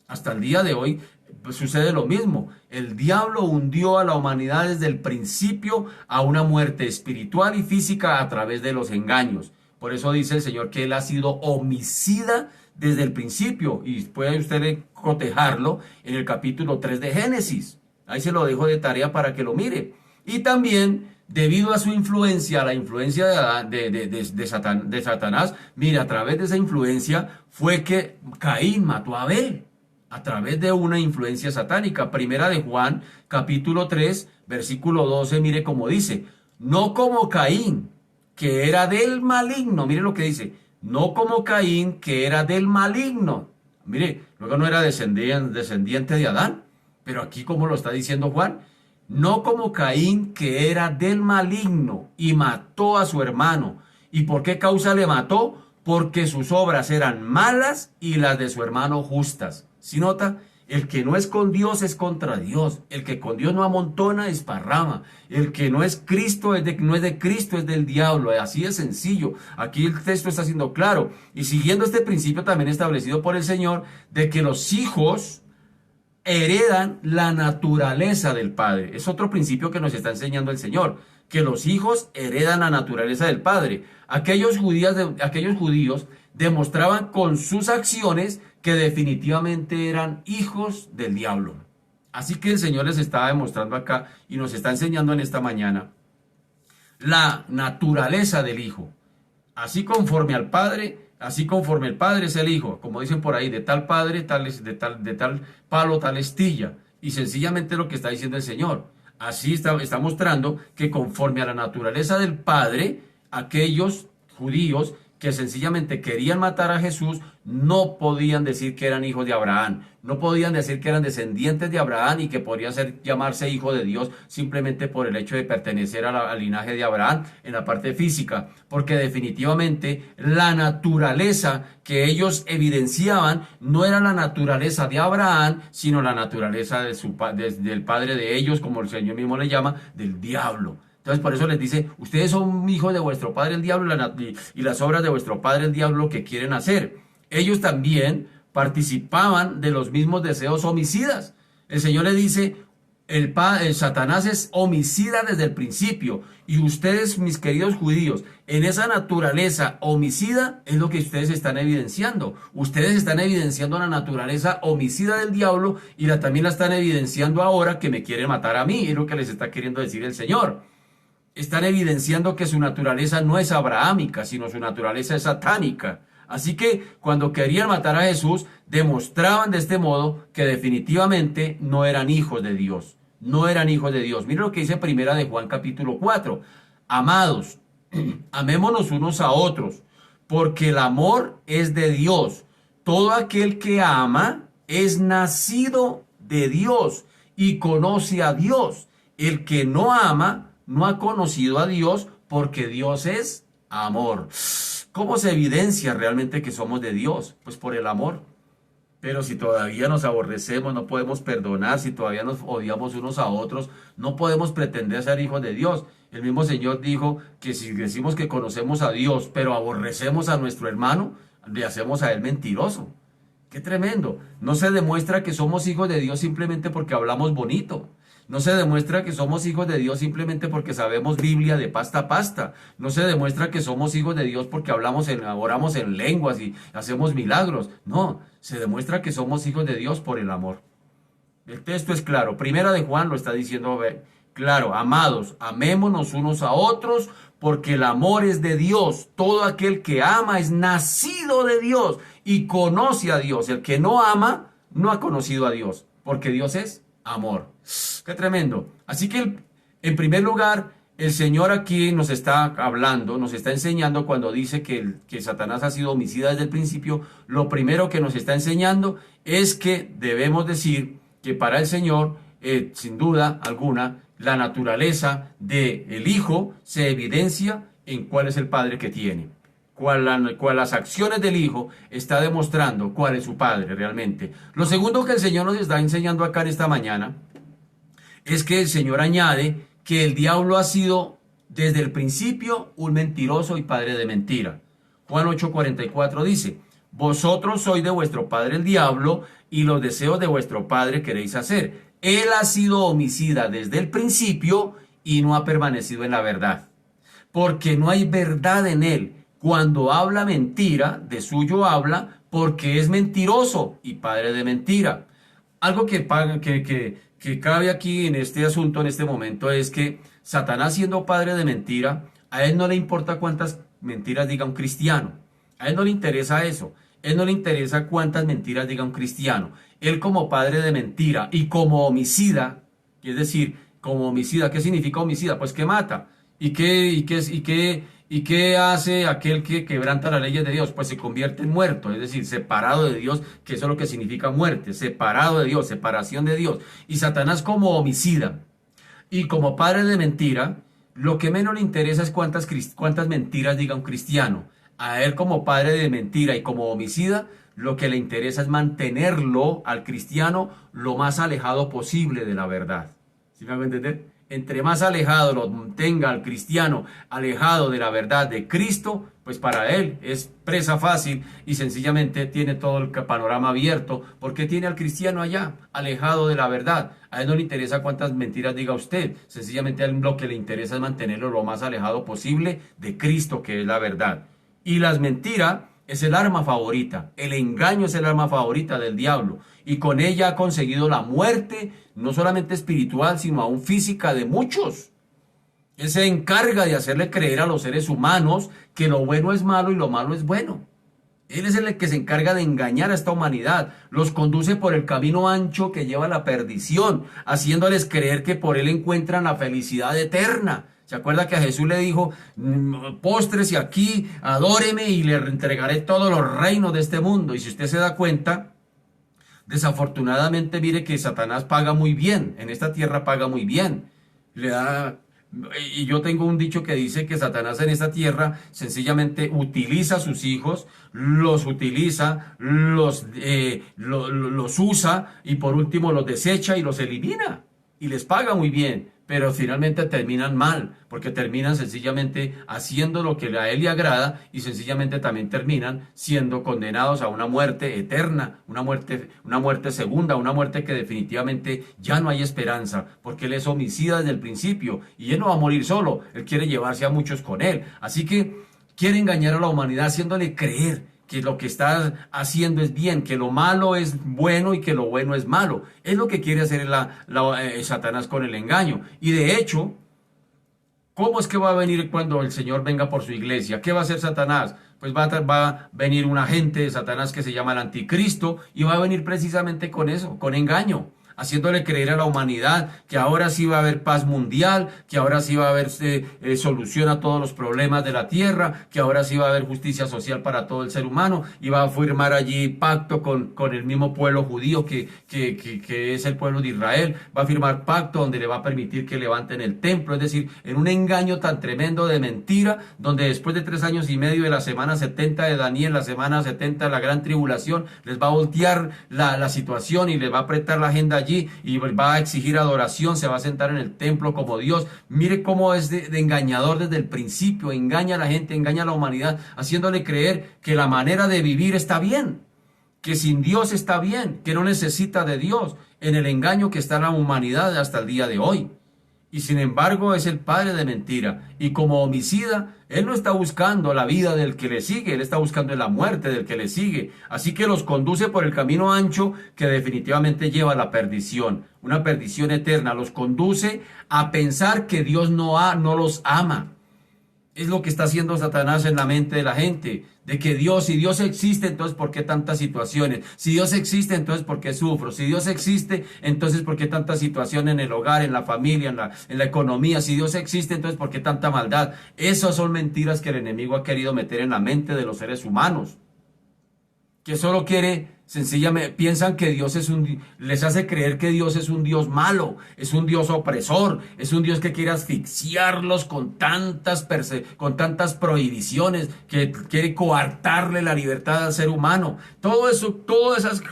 Hasta el día de hoy pues, sucede lo mismo. El diablo hundió a la humanidad desde el principio a una muerte espiritual y física a través de los engaños. Por eso dice el Señor que Él ha sido homicida desde el principio, y puede usted cotejarlo en el capítulo 3 de Génesis. Ahí se lo dejo de tarea para que lo mire. Y también, debido a su influencia, a la influencia de Satanás, mire, a través de esa influencia fue que Caín mató a Abel, a través de una influencia satánica. Primera de Juan, capítulo 3, versículo 12, mire cómo dice, no como Caín, que era del maligno, mire lo que dice, no como Caín, que era del maligno. Mire, luego no era descendiente de Adán, pero aquí como lo está diciendo Juan, no como Caín, que era del maligno y mató a su hermano. ¿Y por qué causa le mató? Porque sus obras eran malas y las de su hermano justas. ¿Sí nota? El que no es con Dios es contra Dios. El que con Dios no amontona esparrama. El que no es Cristo no es de Cristo, es del diablo. Así de sencillo. Aquí el texto está siendo claro. Y siguiendo este principio también establecido por el Señor, de que los hijos heredan la naturaleza del Padre. Es otro principio que nos está enseñando el Señor. Que los hijos heredan la naturaleza del Padre. Aquellos judíos demostraban con sus acciones que definitivamente eran hijos del diablo. Así que el Señor les estaba demostrando acá y nos está enseñando en esta mañana la naturaleza del Hijo. Así conforme al Padre, así conforme el Padre es el Hijo. Como dicen por ahí, de tal padre, de tal palo, tal estilla. Y sencillamente lo que está diciendo el Señor. Así está mostrando que conforme a la naturaleza del Padre, aquellos judíos que sencillamente querían matar a Jesús, no podían decir que eran hijos de Abraham, no podían decir que eran descendientes de Abraham y que podría llamarse hijo de Dios simplemente por el hecho de pertenecer al linaje de Abraham en la parte física, porque definitivamente la naturaleza que ellos evidenciaban no era la naturaleza de Abraham, sino la naturaleza del padre de ellos, como el Señor mismo le llama, del diablo. Entonces por eso les dice, ustedes son hijos de vuestro padre el diablo y las obras de vuestro padre el diablo que quieren hacer. Ellos también participaban de los mismos deseos homicidas. El Señor le dice, el Satanás es homicida desde el principio. Y ustedes, mis queridos judíos, en esa naturaleza homicida es lo que ustedes están evidenciando. Ustedes están evidenciando la naturaleza homicida del diablo y también la están evidenciando ahora que me quieren matar a mí. Es lo que les está queriendo decir el Señor. Están evidenciando que su naturaleza no es abrahámica, sino su naturaleza es satánica. Así que cuando querían matar a Jesús, demostraban de este modo que definitivamente no eran hijos de Dios. No eran hijos de Dios. Mira lo que dice Primera de Juan capítulo 4. Amados, amémonos unos a otros, porque el amor es de Dios. Todo aquel que ama es nacido de Dios y conoce a Dios. El que no ama no ha conocido a Dios, porque Dios es amor. ¿Cómo se evidencia realmente que somos de Dios? Pues por el amor. Pero si todavía nos aborrecemos, no podemos perdonar, si todavía nos odiamos unos a otros, no podemos pretender ser hijos de Dios. El mismo Señor dijo que si decimos que conocemos a Dios, pero aborrecemos a nuestro hermano, le hacemos a él mentiroso. ¡Qué tremendo! No se demuestra que somos hijos de Dios simplemente porque hablamos bonito. No se demuestra que somos hijos de Dios simplemente porque sabemos Biblia de pasta a pasta. No se demuestra que somos hijos de Dios porque oramos en lenguas y hacemos milagros. No, se demuestra que somos hijos de Dios por el amor. El texto es claro. Primera de Juan lo está diciendo claro. Amados, amémonos unos a otros porque el amor es de Dios. Todo aquel que ama es nacido de Dios y conoce a Dios. El que no ama no ha conocido a Dios, porque Dios es amor. ¡Qué tremendo! Así que, en primer lugar, el Señor aquí nos está hablando, nos está enseñando cuando dice que Satanás ha sido homicida desde el principio. Lo primero que nos está enseñando es que debemos decir que para el Señor, sin duda alguna, la naturaleza del Hijo se evidencia en cuál es el Padre que tiene. Cuál las acciones del Hijo está demostrando cuál es su Padre realmente. Lo segundo que el Señor nos está enseñando acá en esta mañana es que el Señor añade que el diablo ha sido desde el principio un mentiroso y padre de mentira. Juan 8:44 dice, vosotros sois de vuestro padre el diablo y los deseos de vuestro padre queréis hacer. Él ha sido homicida desde el principio y no ha permanecido en la verdad, porque no hay verdad en él. Cuando habla mentira, de suyo habla, porque es mentiroso y padre de mentira. Algo que cabe aquí en este asunto, en este momento, es que Satanás, siendo padre de mentira, a él no le importa cuántas mentiras diga un cristiano. A él no le interesa eso. A él no le interesa cuántas mentiras diga un cristiano. Él, como padre de mentira y como homicida, es decir, como homicida, ¿qué significa homicida? Pues que mata. ¿Y qué hace aquel que quebranta las leyes de Dios? Pues se convierte en muerto, es decir, separado de Dios, que eso es lo que significa muerte, separado de Dios, separación de Dios. Y Satanás, como homicida y como padre de mentira, lo que menos le interesa es cuántas mentiras diga un cristiano. A él, como padre de mentira y como homicida, lo que le interesa es mantenerlo al cristiano lo más alejado posible de la verdad. ¿Sí me hago entender? Entre más alejado lo tenga al cristiano, alejado de la verdad de Cristo, pues para él es presa fácil y sencillamente tiene todo el panorama abierto, porque tiene al cristiano allá, alejado de la verdad. A él no le interesa cuántas mentiras diga usted, sencillamente a él lo que le interesa es mantenerlo lo más alejado posible de Cristo, que es la verdad. Y las mentiras es el arma favorita, el engaño es el arma favorita del diablo, y con ella ha conseguido la muerte, no solamente espiritual, sino aún física de muchos. Él se encarga de hacerle creer a los seres humanos que lo bueno es malo y lo malo es bueno. Él es el que se encarga de engañar a esta humanidad, los conduce por el camino ancho que lleva a la perdición, haciéndoles creer que por él encuentran la felicidad eterna. ¿Se acuerda que a Jesús le dijo, póstrese aquí, adóreme y le entregaré todos los reinos de este mundo? Y si usted se da cuenta, desafortunadamente mire que Satanás paga muy bien, en esta tierra paga muy bien. Le da, y yo tengo un dicho que dice que Satanás en esta tierra sencillamente utiliza a sus hijos, los utiliza, los usa y por último los desecha y los elimina. Y les paga muy bien, pero finalmente terminan mal, porque terminan sencillamente haciendo lo que a él le agrada y sencillamente también terminan siendo condenados a una muerte eterna, una muerte segunda, una muerte que definitivamente ya no hay esperanza, porque él es homicida desde el principio y él no va a morir solo, él quiere llevarse a muchos con él. Así que quiere engañar a la humanidad haciéndole creer que lo que está haciendo es bien, que lo malo es bueno y que lo bueno es malo. Es lo que quiere hacer Satanás con el engaño. Y de hecho, ¿cómo es que va a venir cuando el Señor venga por su iglesia? ¿Qué va a hacer Satanás? Pues va a venir un agente de Satanás que se llama el anticristo y va a venir precisamente con eso, con engaño, haciéndole creer a la humanidad que ahora sí va a haber paz mundial, que ahora sí va a haber solución a todos los problemas de la tierra, que ahora sí va a haber justicia social para todo el ser humano, y va a firmar allí pacto con el mismo pueblo judío que es el pueblo de Israel, va a firmar pacto donde le va a permitir que levanten el templo, es decir, en un engaño tan tremendo de mentira, donde después de 3 años y medio de la semana 70 de Daniel, la semana 70 de la gran tribulación, les va a voltear la situación y les va a apretar la agenda allí y va a exigir adoración, se va a sentar en el templo como Dios. Mire cómo es de engañador desde el principio, engaña a la gente, engaña a la humanidad, haciéndole creer que la manera de vivir está bien, que sin Dios está bien, que no necesita de Dios, en el engaño que está la humanidad hasta el día de hoy. Y sin embargo es el padre de mentira. Y como homicida, él no está buscando la vida del que le sigue, él está buscando la muerte del que le sigue. Así que los conduce por el camino ancho que definitivamente lleva a la perdición, una perdición eterna. Los conduce a pensar que Dios no los ama. Es lo que está haciendo Satanás en la mente de la gente, de que si Dios existe, entonces ¿por qué tantas situaciones? Si Dios existe, entonces ¿por qué sufro? Si Dios existe, entonces ¿por qué tanta situación en el hogar, en la familia, en la economía? Si Dios existe, entonces ¿por qué tanta maldad? Esas son mentiras que el enemigo ha querido meter en la mente de los seres humanos, que solo quiere, sencillamente, piensan que Dios les hace creer que Dios es un Dios malo, es un Dios opresor, es un Dios que quiere asfixiarlos con tantas prohibiciones, que quiere coartarle la libertad al ser humano. Todo eso, todas esas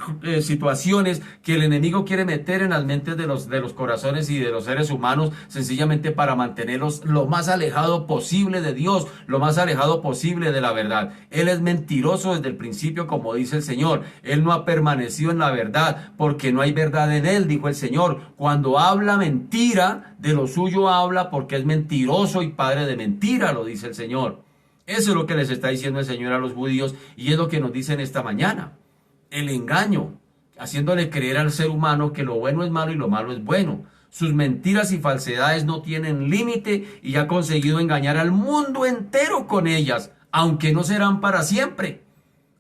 situaciones que el enemigo quiere meter en las mentes de los corazones y de los seres humanos, sencillamente para mantenerlos lo más alejado posible de Dios, lo más alejado posible de la verdad. Él es mentiroso desde el principio, como dice el Señor. Él no ha permanecido en la verdad porque no hay verdad en él, dijo el Señor. Cuando habla mentira, de lo suyo habla porque es mentiroso y padre de mentira, lo dice el Señor. Eso es lo que les está diciendo el Señor a los judíos y es lo que nos dicen esta mañana. El engaño, haciéndole creer al ser humano que lo bueno es malo y lo malo es bueno. Sus mentiras y falsedades no tienen límite y ha conseguido engañar al mundo entero con ellas, aunque no serán para siempre.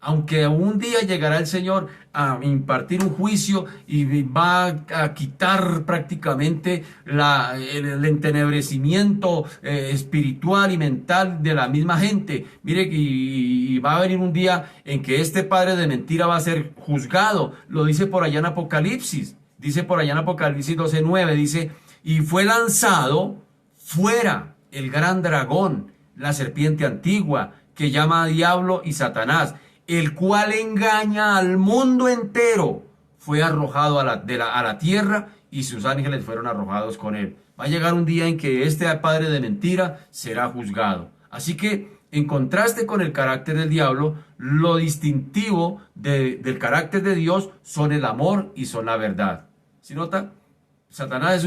Aunque un día llegará el Señor a impartir un juicio y va a quitar prácticamente el entenebrecimiento espiritual y mental de la misma gente. Mire, y va a venir un día en que este padre de mentira va a ser juzgado. Lo dice por allá en Apocalipsis. Dice por allá en Apocalipsis 12:9, dice, y fue lanzado fuera el gran dragón, la serpiente antigua, que llama a Diablo y Satanás, el cual engaña al mundo entero. Fue arrojado a la tierra y sus ángeles fueron arrojados con él. Va a llegar un día en que este padre de mentira será juzgado. Así que, en contraste con el carácter del diablo, lo distintivo del carácter de Dios son el amor y son la verdad. ¿Sí nota? Satanás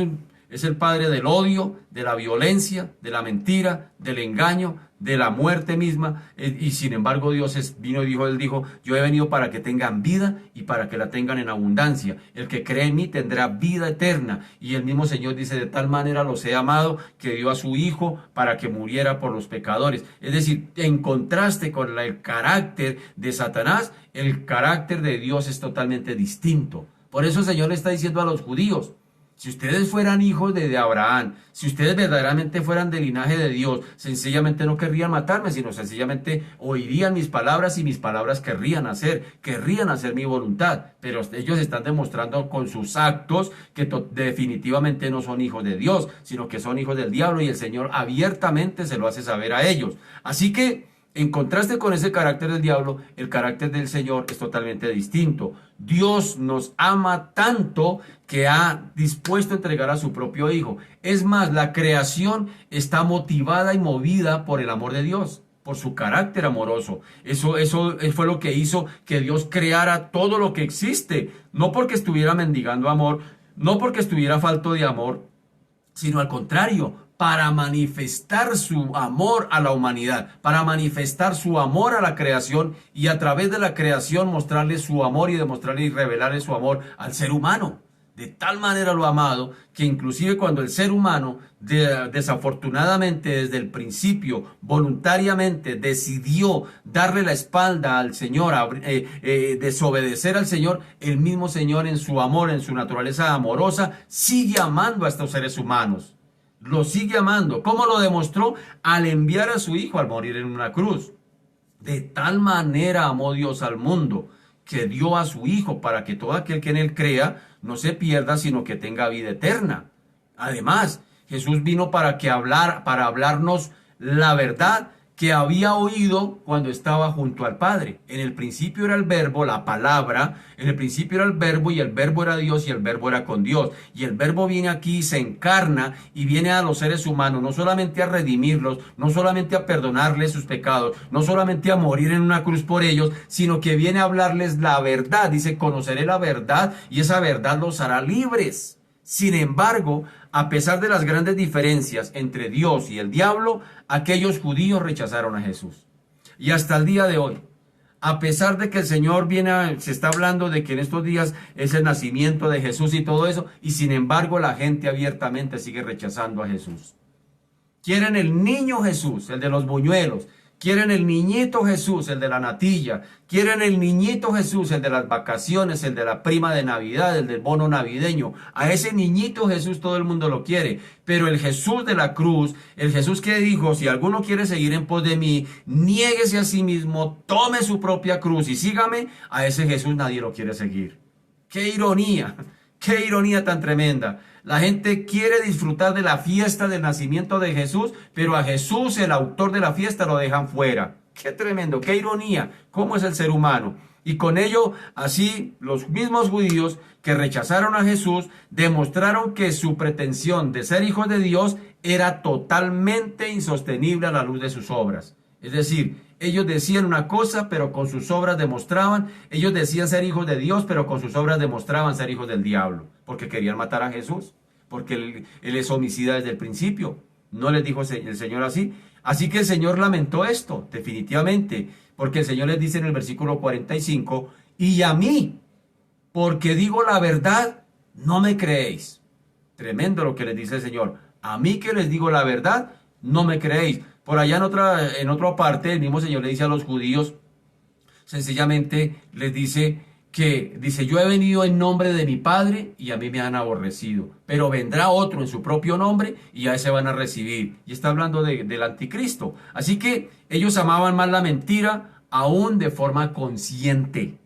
es el padre del odio, de la violencia, de la mentira, del engaño, de la muerte misma, y sin embargo Dios él dijo, yo he venido para que tengan vida y para que la tengan en abundancia. El que cree en mí tendrá vida eterna. Y el mismo Señor dice, de tal manera los he amado que dio a su Hijo para que muriera por los pecadores. Es decir, en contraste con el carácter de Satanás, el carácter de Dios es totalmente distinto. Por eso el Señor le está diciendo a los judíos, Si ustedes fueran hijos de Abraham, si ustedes verdaderamente fueran del linaje de Dios, sencillamente no querrían matarme, sino sencillamente oirían mis palabras y mis palabras querrían hacer mi voluntad. Pero ellos están demostrando con sus actos que definitivamente no son hijos de Dios, sino que son hijos del diablo, y el Señor abiertamente se lo hace saber a ellos. Así que, en contraste con ese carácter del diablo, el carácter del Señor es totalmente distinto. Dios nos ama tanto que ha dispuesto a entregar a su propio Hijo. Es más, la creación está motivada y movida por el amor de Dios, por su carácter amoroso. Eso fue lo que hizo que Dios creara todo lo que existe. No porque estuviera mendigando amor, no porque estuviera falto de amor, sino al contrario, para manifestar su amor a la humanidad, para manifestar su amor a la creación, y a través de la creación mostrarle su amor y demostrarle y revelarle su amor al ser humano. De tal manera lo ha amado que inclusive cuando el ser humano desafortunadamente desde el principio voluntariamente decidió darle la espalda al Señor, desobedecer al Señor, el mismo Señor en su amor, en su naturaleza amorosa, sigue amando a estos seres humanos. Lo sigue amando. ¿Cómo lo demostró? Al enviar a su Hijo al morir en una cruz. De tal manera amó Dios al mundo, que dio a su Hijo para que todo aquel que en él crea no se pierda, sino que tenga vida eterna. Además, Jesús vino para hablarnos la verdad que había oído cuando estaba junto al Padre. En el principio era el Verbo, la palabra. En el principio era el Verbo, y el Verbo era Dios, y el Verbo era con Dios. Y el Verbo viene aquí, se encarna y viene a los seres humanos, no solamente a redimirlos, no solamente a perdonarles sus pecados, no solamente a morir en una cruz por ellos, sino que viene a hablarles la verdad. Dice: conoceré la verdad, y esa verdad los hará libres. Sin embargo, a pesar de las grandes diferencias entre Dios y el diablo, aquellos judíos rechazaron a Jesús. Y hasta el día de hoy, a pesar de que el Señor se está hablando de que en estos días es el nacimiento de Jesús y todo eso, y sin embargo la gente abiertamente sigue rechazando a Jesús. Quieren el niño Jesús, el de los buñuelos. Quieren el niñito Jesús, el de la natilla. Quieren el niñito Jesús, el de las vacaciones, el de la prima de Navidad, el del bono navideño. A ese niñito Jesús todo el mundo lo quiere. Pero el Jesús de la cruz, el Jesús que dijo: si alguno quiere seguir en pos de mí, niéguese a sí mismo, tome su propia cruz y sígame. A ese Jesús nadie lo quiere seguir. ¡Qué ironía! ¡Qué ironía tan tremenda! La gente quiere disfrutar de la fiesta del nacimiento de Jesús, pero a Jesús, el autor de la fiesta, lo dejan fuera. ¡Qué tremendo! ¡Qué ironía! ¿Cómo es el ser humano? Y con ello, así, los mismos judíos que rechazaron a Jesús demostraron que su pretensión de ser hijos de Dios era totalmente insostenible a la luz de sus obras. Es decir, ellos decían una cosa, pero con sus obras demostraban. Ellos decían ser hijos de Dios, pero con sus obras demostraban ser hijos del diablo. Porque querían matar a Jesús. Porque él es homicida desde el principio. No les dijo el Señor así. Así que el Señor lamentó esto, definitivamente. Porque el Señor les dice en el versículo 45: y a mí, porque digo la verdad, no me creéis. Tremendo lo que les dice el Señor. A mí que les digo la verdad, no me creéis. Por allá en otra parte, el mismo Señor le dice a los judíos, sencillamente les dice, yo he venido en nombre de mi Padre y a mí me han aborrecido, pero vendrá otro en su propio nombre y a ese van a recibir. Y está hablando del anticristo. Así que ellos amaban más la mentira, aún de forma consciente.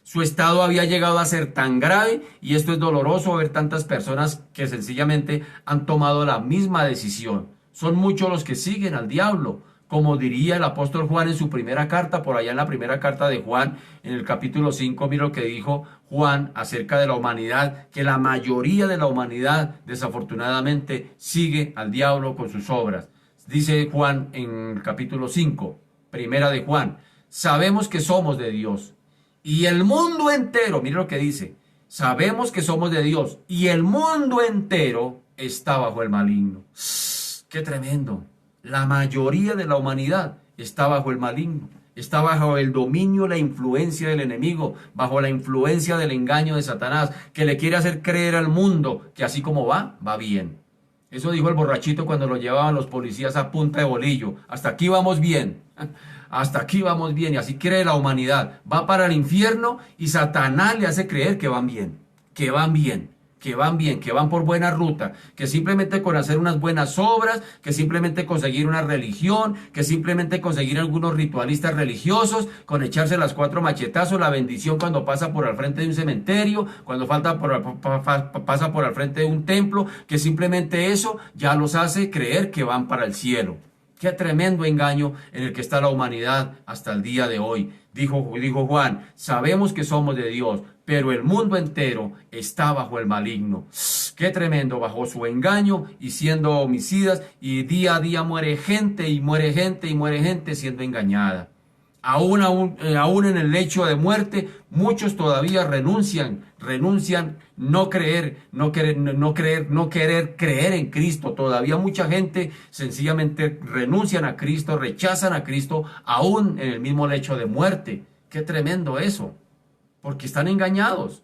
Su estado había llegado a ser tan grave, y esto es doloroso, ver tantas personas que sencillamente han tomado la misma decisión. Son muchos los que siguen al diablo, como diría el apóstol Juan en su primera carta, por allá en la primera carta de Juan, en el capítulo 5, mira lo que dijo Juan acerca de la humanidad, que la mayoría de la humanidad desafortunadamente sigue al diablo con sus obras. Dice Juan en el capítulo 5, primera de Juan: sabemos que somos de Dios, y el mundo entero, mira lo que dice, sabemos que somos de Dios, y el mundo entero está bajo el maligno. ¡Qué tremendo! La mayoría de la humanidad está bajo el maligno, está bajo el dominio, la influencia del enemigo, bajo la influencia del engaño de Satanás, que le quiere hacer creer al mundo que así como va bien. Eso dijo el borrachito cuando lo llevaban los policías a punta de bolillo. Hasta aquí vamos bien, hasta aquí vamos bien, y así cree la humanidad. Va para el infierno y Satanás le hace creer que van bien, que que van bien, que van por buena ruta, que simplemente con hacer unas buenas obras, que simplemente conseguir una religión, que simplemente conseguir algunos ritualistas religiosos, con echarse las 4 machetazos, la bendición cuando pasa por al frente de un cementerio, cuando pasa por al frente de un templo, que simplemente eso ya los hace creer que van para el cielo. Qué tremendo engaño en el que está la humanidad hasta el día de hoy. Dijo Juan, sabemos que somos de Dios, pero el mundo entero está bajo el maligno. Qué tremendo, bajo su engaño y siendo homicidas, y día a día muere gente y muere gente y muere gente siendo engañada. Aún en el lecho de muerte, muchos todavía renuncian no querer creer en Cristo. Todavía mucha gente sencillamente renuncian a Cristo, rechazan a Cristo, aún en el mismo lecho de muerte. Qué tremendo eso, porque están engañados.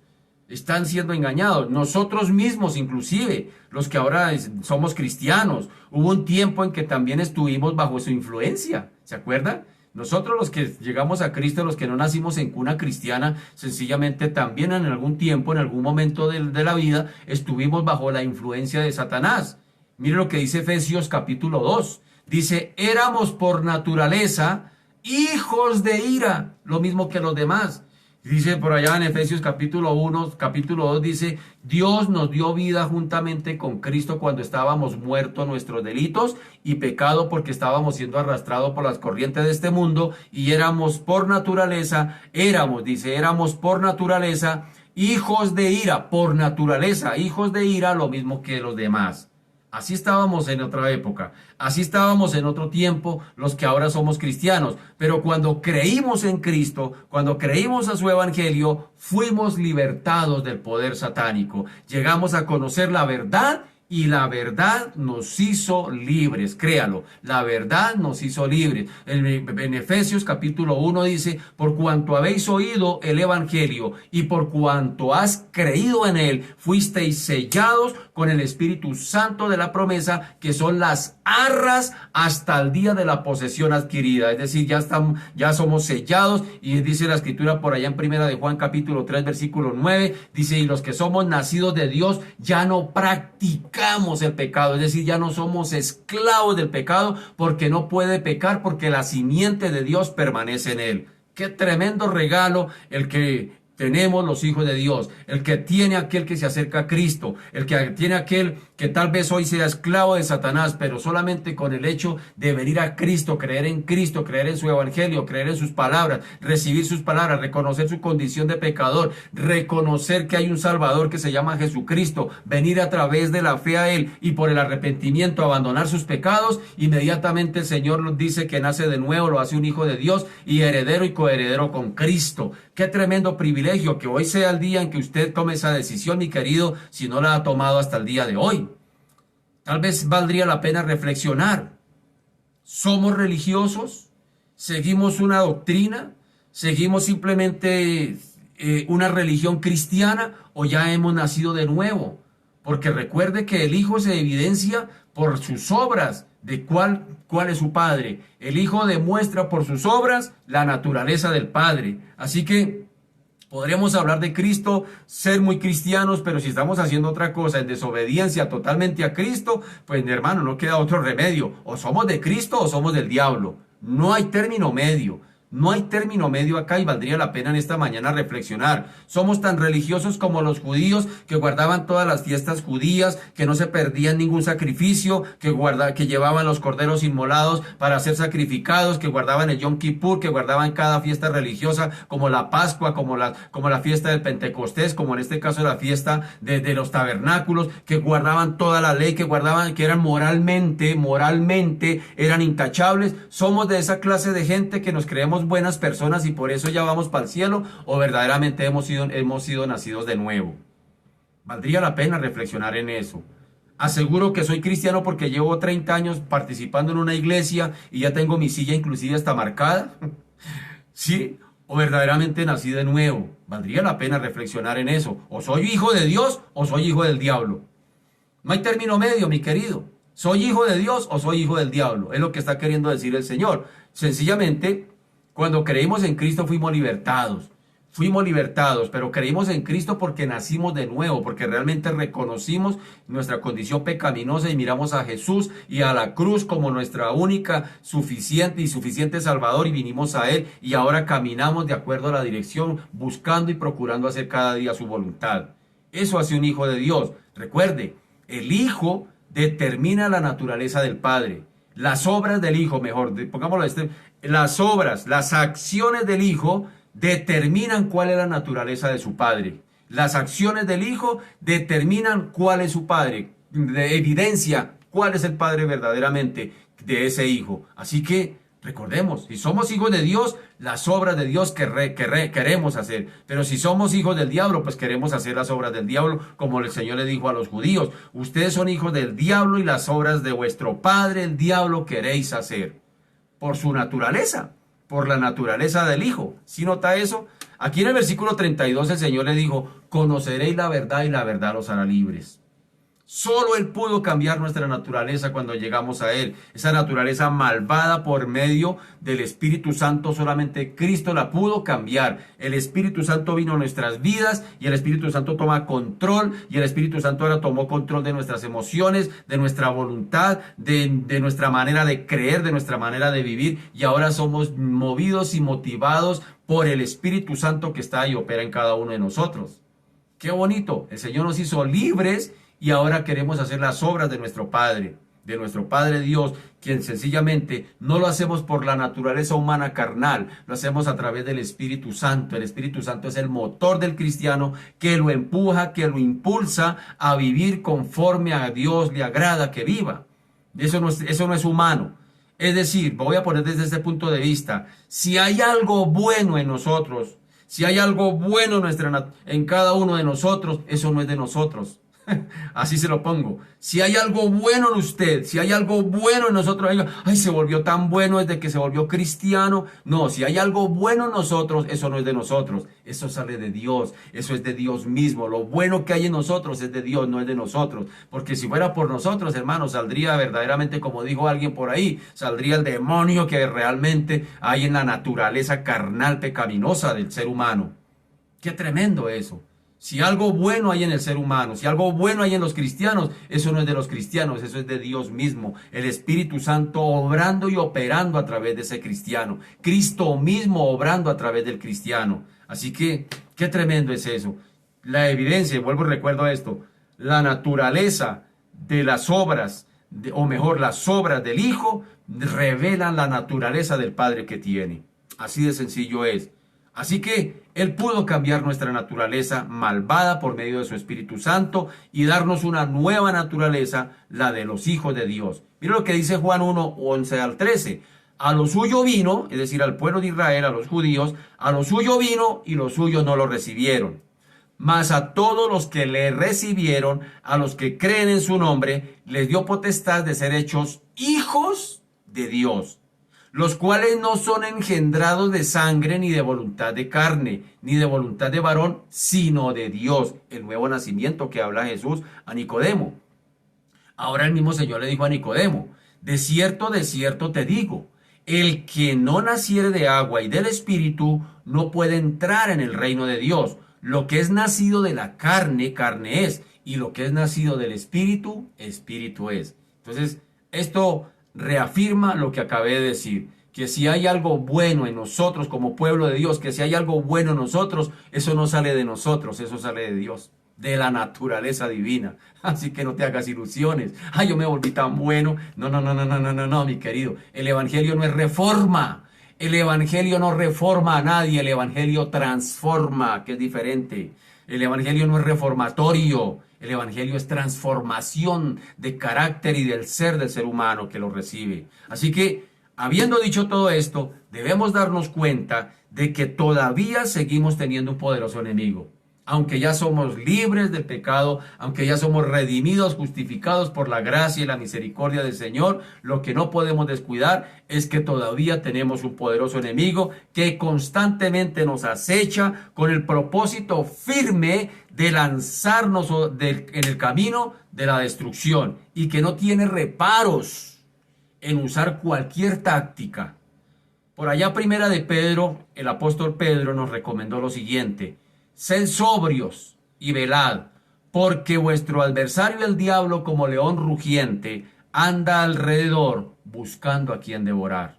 Están siendo engañados. Nosotros mismos, inclusive, los que ahora somos cristianos, hubo un tiempo en que también estuvimos bajo su influencia. ¿Se acuerdan? Nosotros los que llegamos a Cristo, los que no nacimos en cuna cristiana, sencillamente también en algún tiempo, en algún momento de la vida, estuvimos bajo la influencia de Satanás. Mire lo que dice Efesios capítulo 2. Dice, éramos por naturaleza hijos de ira, lo mismo que los demás. Dice por allá en Efesios capítulo 1, capítulo 2, dice, Dios nos dio vida juntamente con Cristo cuando estábamos muertos nuestros delitos y pecado, porque estábamos siendo arrastrados por las corrientes de este mundo y éramos por naturaleza hijos de ira, por naturaleza, hijos de ira, lo mismo que los demás. Así estábamos en otra época, así estábamos en otro tiempo los que ahora somos cristianos, pero cuando creímos en Cristo, cuando creímos a su evangelio, fuimos libertados del poder satánico, llegamos a conocer la verdad y la verdad nos hizo libres, créalo, la verdad nos hizo libres. En Efesios capítulo 1 dice, por cuanto habéis oído el evangelio y por cuanto has creído en él, fuisteis sellados con el Espíritu Santo de la promesa, que son las arras hasta el día de la posesión adquirida. Es decir, ya somos sellados, y dice la escritura por allá en primera de Juan capítulo 3 versículo 9, dice, y los que somos nacidos de Dios ya no practicamos el pecado, es decir, ya no somos esclavos del pecado, porque no puede pecar, porque la simiente de Dios permanece en él. Qué tremendo regalo el que tenemos los hijos de Dios, el que tiene aquel que se acerca a Cristo, el que tiene aquel que tal vez hoy sea esclavo de Satanás, pero solamente con el hecho de venir a Cristo, creer en su evangelio, creer en sus palabras, recibir sus palabras, reconocer su condición de pecador, reconocer que hay un Salvador que se llama Jesucristo, venir a través de la fe a él y por el arrepentimiento abandonar sus pecados, inmediatamente el Señor nos dice que nace de nuevo, lo hace un hijo de Dios y heredero y coheredero con Cristo. Qué tremendo privilegio, que hoy sea el día en que usted tome esa decisión, mi querido, si no la ha tomado hasta el día de hoy. Tal vez valdría la pena reflexionar. ¿Somos religiosos? ¿Seguimos una doctrina? ¿Seguimos simplemente una religión cristiana? ¿O ya hemos nacido de nuevo? Porque recuerde que el Hijo se evidencia por sus obras de cuál es su Padre. El Hijo demuestra por sus obras la naturaleza del Padre. Así que podríamos hablar de Cristo, ser muy cristianos, pero si estamos haciendo otra cosa en desobediencia totalmente a Cristo, pues mi hermano, no queda otro remedio. O somos de Cristo o somos del diablo. No hay término medio. No hay término medio acá, y valdría la pena en esta mañana reflexionar. Somos tan religiosos como los judíos, que guardaban todas las fiestas judías, que no se perdían ningún sacrificio, que llevaban los corderos inmolados para ser sacrificados, que guardaban el Yom Kippur, que guardaban cada fiesta religiosa, como la Pascua, como la fiesta del Pentecostés, como en este caso la fiesta de los tabernáculos, que guardaban toda la ley, que eran moralmente eran intachables. Somos de esa clase de gente que nos creemos buenas personas y por eso ya vamos para el cielo, o verdaderamente hemos sido nacidos de nuevo. Valdría la pena reflexionar en eso. Aseguro que soy cristiano porque llevo 30 años participando en una iglesia y ya tengo mi silla inclusive hasta marcada. ¿Sí? ¿O verdaderamente nací de nuevo? Valdría la pena reflexionar en eso. O soy hijo de Dios o soy hijo del diablo. No hay término medio, mi querido. ¿Soy hijo de Dios o soy hijo del diablo? Es lo que está queriendo decir el Señor. Sencillamente, cuando creímos en Cristo fuimos libertados. fuimos libertados, pero creímos en Cristo porque nacimos de nuevo, porque realmente reconocimos nuestra condición pecaminosa y miramos a Jesús y a la cruz como nuestra única, suficiente Salvador, y vinimos a Él y ahora caminamos de acuerdo a la dirección, buscando y procurando hacer cada día su voluntad. Eso hace un hijo de Dios. Recuerde, el Hijo determina la naturaleza del Padre. Las obras del Hijo, mejor, pongámoslo las obras, las acciones del Hijo determinan cuál es la naturaleza de su Padre. Las acciones del Hijo determinan cuál es su Padre, evidencia cuál es el Padre verdaderamente de ese Hijo. Así que recordemos, si somos hijos de Dios, las obras de Dios queremos hacer. Pero si somos hijos del diablo, pues queremos hacer las obras del diablo, como el Señor le dijo a los judíos. Ustedes son hijos del diablo y las obras de vuestro padre, el diablo, queréis hacer. Por su naturaleza, por la naturaleza del Hijo. ¿Sí nota eso? Aquí en el versículo 32 el Señor le dijo, conoceréis la verdad y la verdad los hará libres. Solo Él pudo cambiar nuestra naturaleza cuando llegamos a Él. Esa naturaleza malvada por medio del Espíritu Santo, solamente Cristo la pudo cambiar. El Espíritu Santo vino a nuestras vidas y el Espíritu Santo toma control, y el Espíritu Santo ahora tomó control de nuestras emociones, de nuestra voluntad, de nuestra manera de creer, de nuestra manera de vivir, y ahora somos movidos y motivados por el Espíritu Santo que está y opera en cada uno de nosotros. ¡Qué bonito! El Señor nos hizo libres y ahora queremos hacer las obras de nuestro Padre Dios, quien sencillamente no lo hacemos por la naturaleza humana carnal, lo hacemos a través del Espíritu Santo. El Espíritu Santo es el motor del cristiano que lo empuja, que lo impulsa a vivir conforme a Dios le agrada que viva. Eso no es humano. Es decir, voy a poner desde este punto de vista, si hay algo bueno en nosotros, si hay algo bueno en cada uno de nosotros, eso no es de nosotros. Así se lo pongo. Si hay algo bueno en usted, si hay algo bueno en nosotros, ay, se volvió tan bueno desde que se volvió cristiano. No, si hay algo bueno en nosotros, eso no es de nosotros. Eso sale de Dios. Eso es de Dios mismo. Lo bueno que hay en nosotros es de Dios, no es de nosotros. Porque si fuera por nosotros, hermanos, saldría verdaderamente, como dijo alguien por ahí, saldría el demonio que realmente hay en la naturaleza carnal pecaminosa del ser humano. Qué tremendo eso. Si algo bueno hay en el ser humano, si algo bueno hay en los cristianos, eso no es de los cristianos, eso es de Dios mismo. El Espíritu Santo obrando y operando a través de ese cristiano. Cristo mismo obrando a través del cristiano. Así que, qué tremendo es eso. La evidencia, vuelvo y recuerdo esto, la naturaleza de las obras, o mejor, las obras del Hijo, revelan la naturaleza del Padre que tiene. Así de sencillo es. Así que Él pudo cambiar nuestra naturaleza malvada por medio de su Espíritu Santo y darnos una nueva naturaleza, la de los hijos de Dios. Mira lo que dice Juan 1, 11 al 13. A lo suyo vino, es decir, al pueblo de Israel, a los judíos, a lo suyo vino y los suyos no lo recibieron. Mas a todos los que le recibieron, a los que creen en su nombre, les dio potestad de ser hechos hijos de Dios, los cuales no son engendrados de sangre, ni de voluntad de carne, ni de voluntad de varón, sino de Dios. El nuevo nacimiento que habla Jesús a Nicodemo. Ahora el mismo Señor le dijo a Nicodemo, de cierto te digo, el que no naciere de agua y del Espíritu, no puede entrar en el reino de Dios. Lo que es nacido de la carne, carne es, y lo que es nacido del Espíritu, Espíritu es. Entonces, esto reafirma lo que acabé de decir, que si hay algo bueno en nosotros como pueblo de Dios, que si hay algo bueno en nosotros, eso no sale de nosotros, eso sale de Dios, de la naturaleza divina. Así que no te hagas ilusiones. Ay, yo me volví tan bueno. No, mi querido. El Evangelio no es reforma. El Evangelio no reforma a nadie, el Evangelio transforma, que es diferente. El Evangelio no es reformatorio, el Evangelio es transformación de carácter y del ser humano que lo recibe. Así que, habiendo dicho todo esto, debemos darnos cuenta de que todavía seguimos teniendo un poderoso enemigo. Aunque ya somos libres del pecado, aunque ya somos redimidos, justificados por la gracia y la misericordia del Señor, lo que no podemos descuidar es que todavía tenemos un poderoso enemigo que constantemente nos acecha con el propósito firme de lanzarnos en el camino de la destrucción y que no tiene reparos en usar cualquier táctica. Por allá primera de Pedro, el apóstol Pedro nos recomendó lo siguiente: sed sobrios y velad, porque vuestro adversario el diablo, como león rugiente, anda alrededor buscando a quien devorar.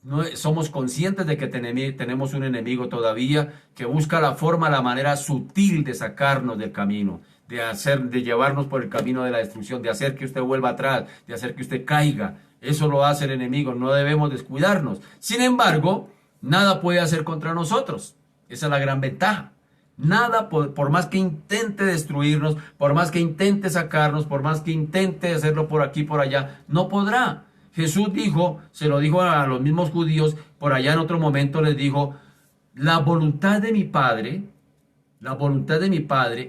No, somos conscientes de que tenemos un enemigo todavía que busca la forma, la manera sutil de sacarnos del camino, de llevarnos por el camino de la destrucción, de hacer que usted vuelva atrás, de hacer que usted caiga. Eso lo hace el enemigo, no debemos descuidarnos. Sin embargo, nada puede hacer contra nosotros. Esa es la gran ventaja. Nada, por más que intente destruirnos, por más que intente sacarnos, por más que intente hacerlo por aquí, por allá, no podrá. Jesús dijo, se lo dijo a los mismos judíos, por allá en otro momento les dijo: la voluntad de mi Padre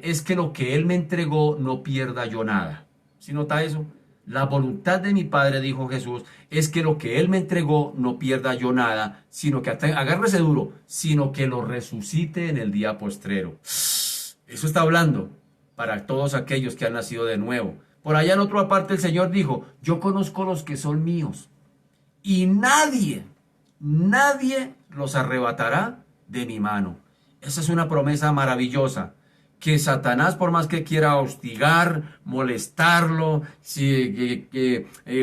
es que lo que Él me entregó no pierda yo nada. ¿Sí nota eso? La voluntad de mi Padre, dijo Jesús, es que lo que Él me entregó no pierda yo nada, sino que, agárrese duro, sino que lo resucite en el día postrero. Eso está hablando para todos aquellos que han nacido de nuevo. Por allá en otra parte el Señor dijo: yo conozco los que son míos y nadie los arrebatará de mi mano. Esa es una promesa maravillosa, que Satanás, por más que quiera hostigar, molestarlo,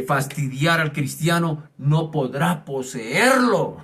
fastidiar al cristiano, no podrá poseerlo,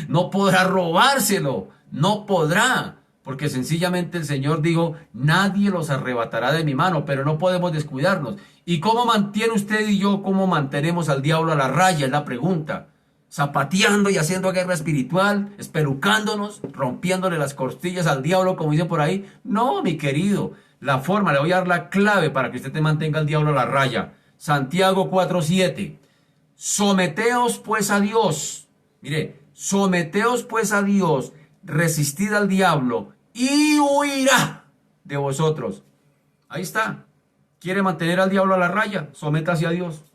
no podrá robárselo, no podrá. Porque sencillamente el Señor dijo: nadie los arrebatará de mi mano, pero no podemos descuidarnos. ¿Y cómo mantiene usted y yo, cómo mantenemos al diablo a la raya? Es la pregunta. Zapateando y haciendo guerra espiritual, espelucándonos, rompiéndole las costillas al diablo, como dicen por ahí. No, mi querido, la forma, le voy a dar la clave para que usted te mantenga al diablo a la raya. Santiago 4:7. Someteos pues a Dios. Mire, someteos pues a Dios, resistid al diablo y huirá de vosotros. Ahí está. ¿Quiere mantener al diablo a la raya? Sométase a Dios.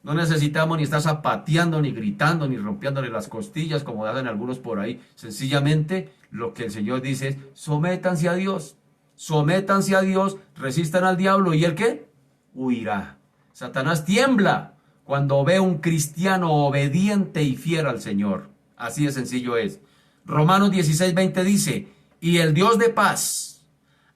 No necesitamos ni estar zapateando, ni gritando, ni rompiéndole las costillas, como hacen algunos por ahí. Sencillamente, lo que el Señor dice es: sométanse a Dios. Sométanse a Dios, resistan al diablo. ¿Y el qué? Huirá. Satanás tiembla cuando ve un cristiano obediente y fiel al Señor. Así de sencillo es. Romanos 16:20 dice: y el Dios de paz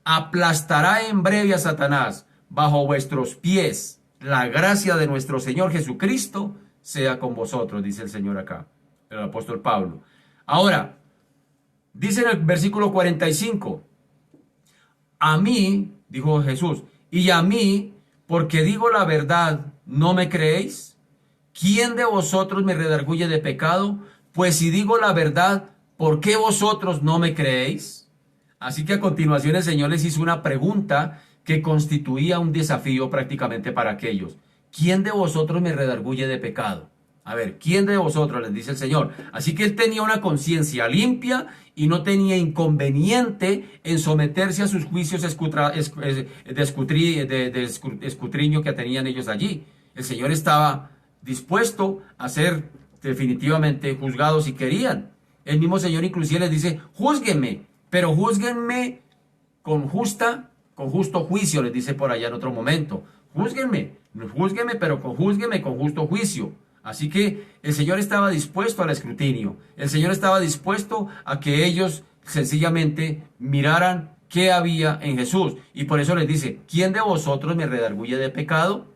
aplastará en breve a Satanás bajo vuestros pies. La gracia de nuestro Señor Jesucristo sea con vosotros, dice el Señor acá, el apóstol Pablo. Ahora, dice en el versículo 45, a mí, dijo Jesús, y a mí, porque digo la verdad, ¿no me creéis? ¿Quién de vosotros me redarguye de pecado? Pues si digo la verdad, ¿por qué vosotros no me creéis? Así que a continuación el Señor les hizo una pregunta que constituía un desafío prácticamente para aquellos. ¿Quién de vosotros me redarguye de pecado? A ver, ¿quién de vosotros? Les dice el Señor. Así que él tenía una conciencia limpia y no tenía inconveniente en someterse a sus juicios de escrutinio que tenían ellos allí. El Señor estaba dispuesto a ser definitivamente juzgados si querían. El mismo Señor inclusive les dice: júzguenme, pero júzguenme con justo juicio, les dice por allá en otro momento. Júzguenme, pero júzguenme con justo juicio. Así que el Señor estaba dispuesto al escrutinio. El Señor estaba dispuesto a que ellos sencillamente miraran qué había en Jesús. Y por eso les dice: ¿quién de vosotros me redarguye de pecado?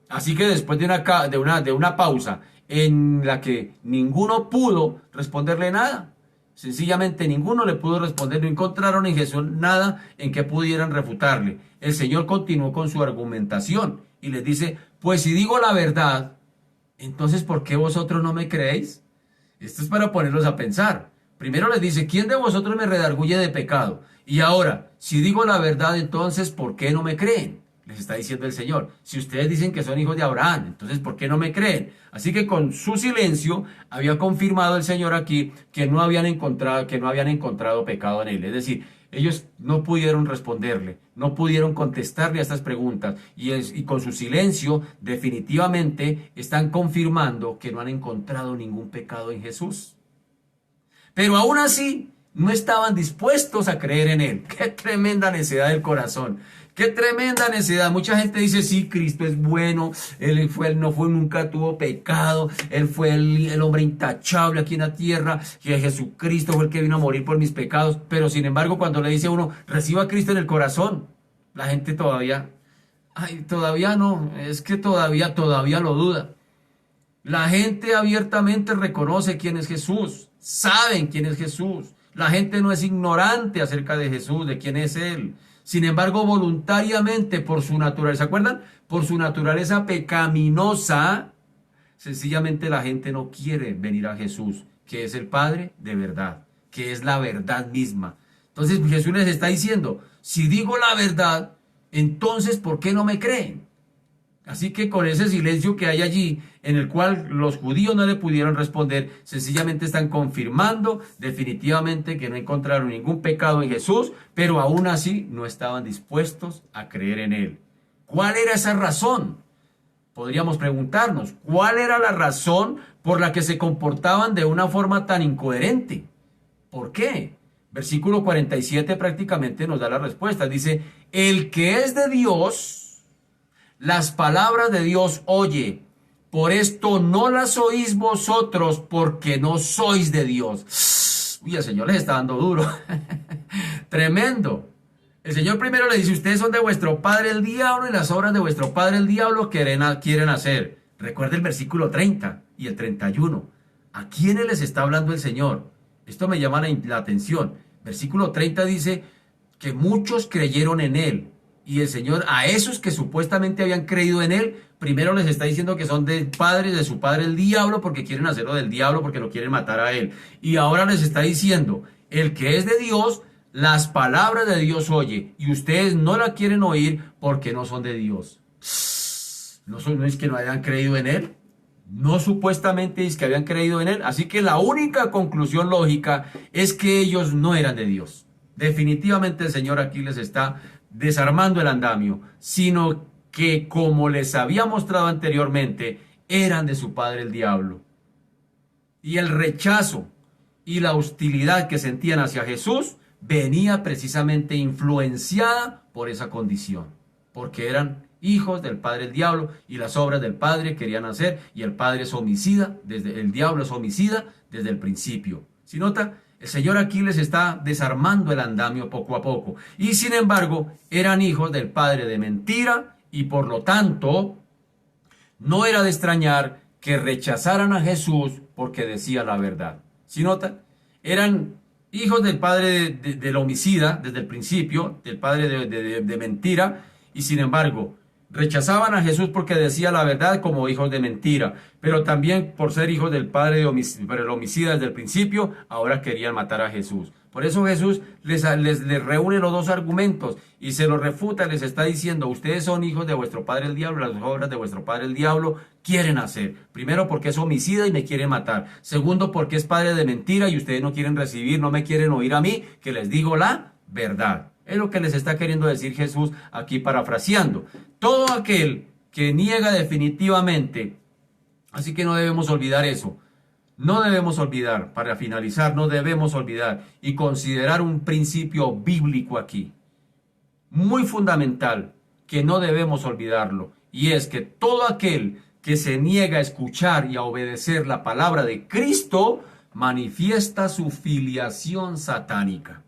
Así que después de una pausa en la que ninguno pudo responderle nada, sencillamente ninguno le pudo responder, no encontraron en Jesús nada en que pudieran refutarle. El Señor continuó con su argumentación y les dice: pues si digo la verdad, entonces ¿por qué vosotros no me creéis? Esto es para ponerlos a pensar. Primero les dice: ¿quién de vosotros me redarguye de pecado? Y ahora, si digo la verdad, entonces ¿por qué no me creen? Les está diciendo el Señor: si ustedes dicen que son hijos de Abraham, entonces ¿por qué no me creen? Así que con su silencio había confirmado el Señor aquí que no habían encontrado pecado en él. Es decir, ellos no pudieron responderle, no pudieron contestarle a estas preguntas, y con su silencio definitivamente están confirmando que no han encontrado ningún pecado en Jesús. Pero aún así no estaban dispuestos a creer en él. ¡Qué tremenda necedad del corazón! Qué tremenda necedad. Mucha gente dice, sí, Cristo es bueno, nunca tuvo pecado, Él fue el hombre intachable aquí en la tierra, que Jesucristo fue el que vino a morir por mis pecados. Pero sin embargo, cuando le dice a uno, reciba a Cristo en el corazón, la gente todavía, todavía no, es que todavía lo duda. La gente abiertamente reconoce quién es Jesús, saben quién es Jesús. La gente no es ignorante acerca de Jesús, de quién es Él. Sin embargo, voluntariamente, por su naturaleza, ¿se acuerdan? Por su naturaleza pecaminosa, sencillamente la gente no quiere venir a Jesús, que es el Padre de verdad, que es la verdad misma. Entonces Jesús les está diciendo, si digo la verdad, entonces ¿por qué no me creen? Así que con ese silencio que hay allí, en el cual los judíos no le pudieron responder, sencillamente están confirmando definitivamente que no encontraron ningún pecado en Jesús, pero aún así no estaban dispuestos a creer en Él. ¿Cuál era esa razón? Podríamos preguntarnos, ¿cuál era la razón por la que se comportaban de una forma tan incoherente? ¿Por qué? Versículo 47 prácticamente nos da la respuesta. Dice, el que es de Dios, las palabras de Dios oye, por esto no las oís vosotros, porque no sois de Dios. Uy, el Señor les está dando duro. Tremendo. El Señor primero le dice, ustedes son de vuestro padre el diablo y las obras de vuestro padre el diablo quieren hacer. Recuerda el versículo 30 y el 31. ¿A quiénes les está hablando el Señor? Esto me llama la atención. Versículo 30 dice que muchos creyeron en Él. Y el Señor, a esos que supuestamente habían creído en Él, primero les está diciendo que son de su padre el diablo, porque quieren hacerlo del diablo, porque lo quieren matar a Él. Y ahora les está diciendo, el que es de Dios, las palabras de Dios oye, y ustedes no la quieren oír porque no son de Dios. No es que no hayan creído en Él, no supuestamente es que habían creído en Él. Así que la única conclusión lógica es que ellos no eran de Dios. Definitivamente el Señor aquí les está desarmando el andamio, sino que, como les había mostrado anteriormente, eran de su padre el diablo. Y el rechazo y la hostilidad que sentían hacia Jesús venía precisamente influenciada por esa condición, porque eran hijos del padre el diablo y las obras del padre querían hacer, y el padre es homicida, el diablo es homicida desde el principio. ¿Sí nota? El Señor aquí les está desarmando el andamio poco a poco. Y sin embargo, eran hijos del padre de mentira y por lo tanto, no era de extrañar que rechazaran a Jesús porque decía la verdad. ¿Sí nota? Eran hijos del padre del homicida desde el principio, del padre de mentira, y sin embargo, rechazaban a Jesús porque decía la verdad como hijos de mentira, pero también por ser hijos del padre el homicida desde el principio, ahora querían matar a Jesús. Por eso Jesús les reúne los dos argumentos y se los refuta, les está diciendo, ustedes son hijos de vuestro padre el diablo, las obras de vuestro padre el diablo quieren hacer. Primero, porque es homicida y me quiere matar. Segundo, porque es padre de mentira y ustedes no quieren recibir, no me quieren oír a mí, que les digo la verdad. Es lo que les está queriendo decir Jesús aquí parafraseando. Todo aquel que niega definitivamente, así que no debemos olvidar eso. No debemos olvidar, para finalizar, no debemos olvidar y considerar un principio bíblico aquí, muy fundamental, que no debemos olvidarlo, y es que todo aquel que se niega a escuchar y a obedecer la palabra de Cristo, manifiesta su filiación satánica.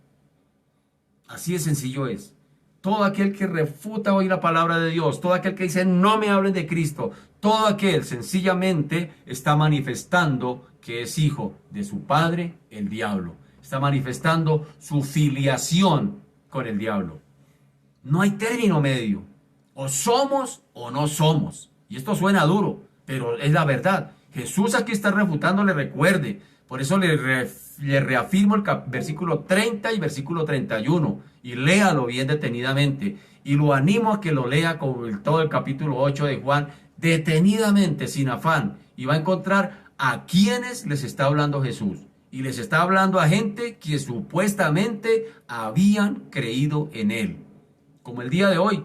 Así de sencillo es. Todo aquel que refuta hoy la palabra de Dios, todo aquel que dice no me hablen de Cristo, todo aquel sencillamente está manifestando que es hijo de su padre, el diablo. Está manifestando su filiación con el diablo. No hay término medio. O somos o no somos. Y esto suena duro, pero es la verdad. Jesús aquí está refutándole, recuerde. Por eso le reafirmo el versículo 30 y versículo 31. Y léalo bien detenidamente. Y lo animo a que lo lea con todo el capítulo 8 de Juan, detenidamente, sin afán. Y va a encontrar a quienes les está hablando Jesús. Y les está hablando a gente que supuestamente habían creído en Él. Como el día de hoy.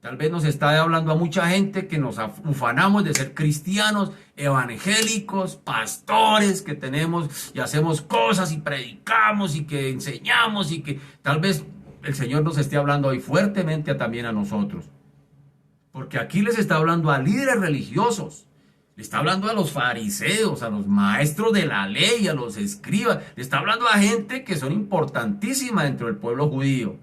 Tal vez nos está hablando a mucha gente que nos ufanamos de ser cristianos, evangélicos, pastores, que tenemos y hacemos cosas y predicamos y que enseñamos y que tal vez el Señor nos esté hablando hoy fuertemente también a nosotros. Porque aquí les está hablando a líderes religiosos, le está hablando a los fariseos, a los maestros de la ley, a los escribas, le está hablando a gente que son importantísimas dentro del pueblo judío,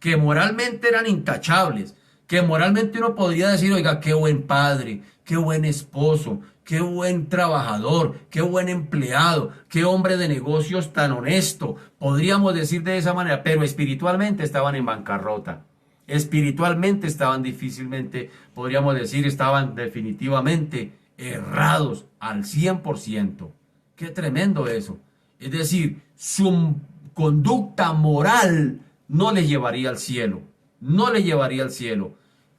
que moralmente eran intachables, que moralmente uno podría decir, oiga, qué buen padre, qué buen esposo, qué buen trabajador, qué buen empleado, qué hombre de negocios tan honesto, podríamos decir de esa manera, pero espiritualmente estaban en bancarrota. Espiritualmente estaban difícilmente, podríamos decir, estaban definitivamente errados al 100%. Qué tremendo eso. Es decir, su conducta moral no le llevaría al cielo. No le llevaría al cielo.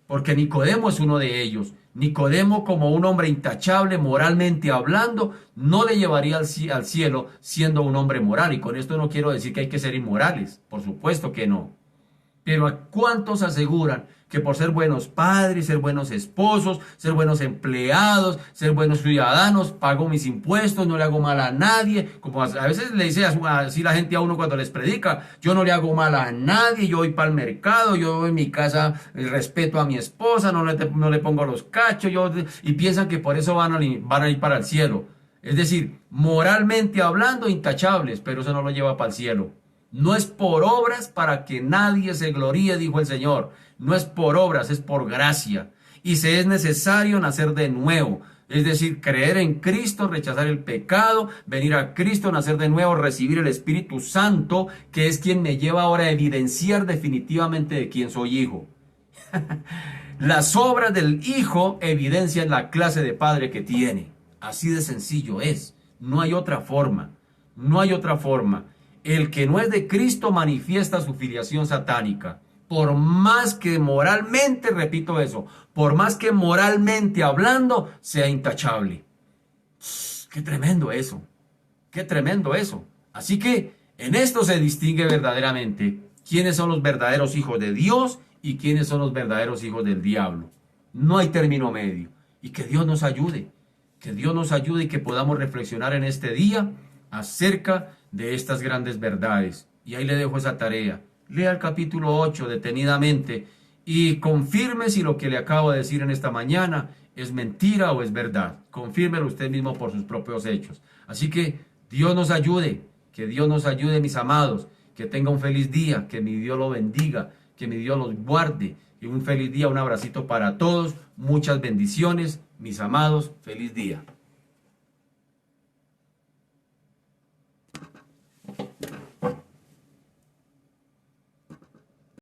Porque Nicodemo es uno de ellos. Nicodemo, como un hombre intachable moralmente hablando, no le llevaría al cielo siendo un hombre moral. Y con esto no quiero decir que hay que ser inmorales. Por supuesto que no. Pero ¿a cuántos aseguran que por ser buenos padres, ser buenos esposos, ser buenos empleados, ser buenos ciudadanos, pago mis impuestos, no le hago mal a nadie? Como a veces le dice así la gente a uno cuando les predica, yo no le hago mal a nadie, yo voy para el mercado, yo en mi casa respeto a mi esposa, no le pongo los cachos, y piensan que por eso van a ir para el cielo. Es decir, moralmente hablando, intachables, pero eso no lo lleva para el cielo. No es por obras para que nadie se gloríe, dijo el Señor. No es por obras, es por gracia. Y se es necesario nacer de nuevo. Es decir, creer en Cristo, rechazar el pecado, venir a Cristo, nacer de nuevo, recibir el Espíritu Santo, que es quien me lleva ahora a evidenciar definitivamente de quién soy hijo. Las obras del hijo evidencian la clase de padre que tiene. Así de sencillo es. No hay otra forma. No hay otra forma. El que no es de Cristo manifiesta su filiación satánica. Por más que moralmente, repito eso, por más que moralmente hablando sea intachable. Qué tremendo eso. Qué tremendo eso. Así que en esto se distingue verdaderamente quiénes son los verdaderos hijos de Dios y quiénes son los verdaderos hijos del diablo. No hay término medio. Y que Dios nos ayude. Que Dios nos ayude y que podamos reflexionar en este día acerca de estas grandes verdades. Y ahí le dejo esa tarea. Lea el capítulo 8 detenidamente y confirme si lo que le acabo de decir en esta mañana es mentira o es verdad. Confírmelo usted mismo por sus propios hechos. Así que Dios nos ayude, que Dios nos ayude, mis amados, que tenga un feliz día, que mi Dios lo bendiga, que mi Dios los guarde. Y un feliz día, un abracito para todos, muchas bendiciones, mis amados, feliz día.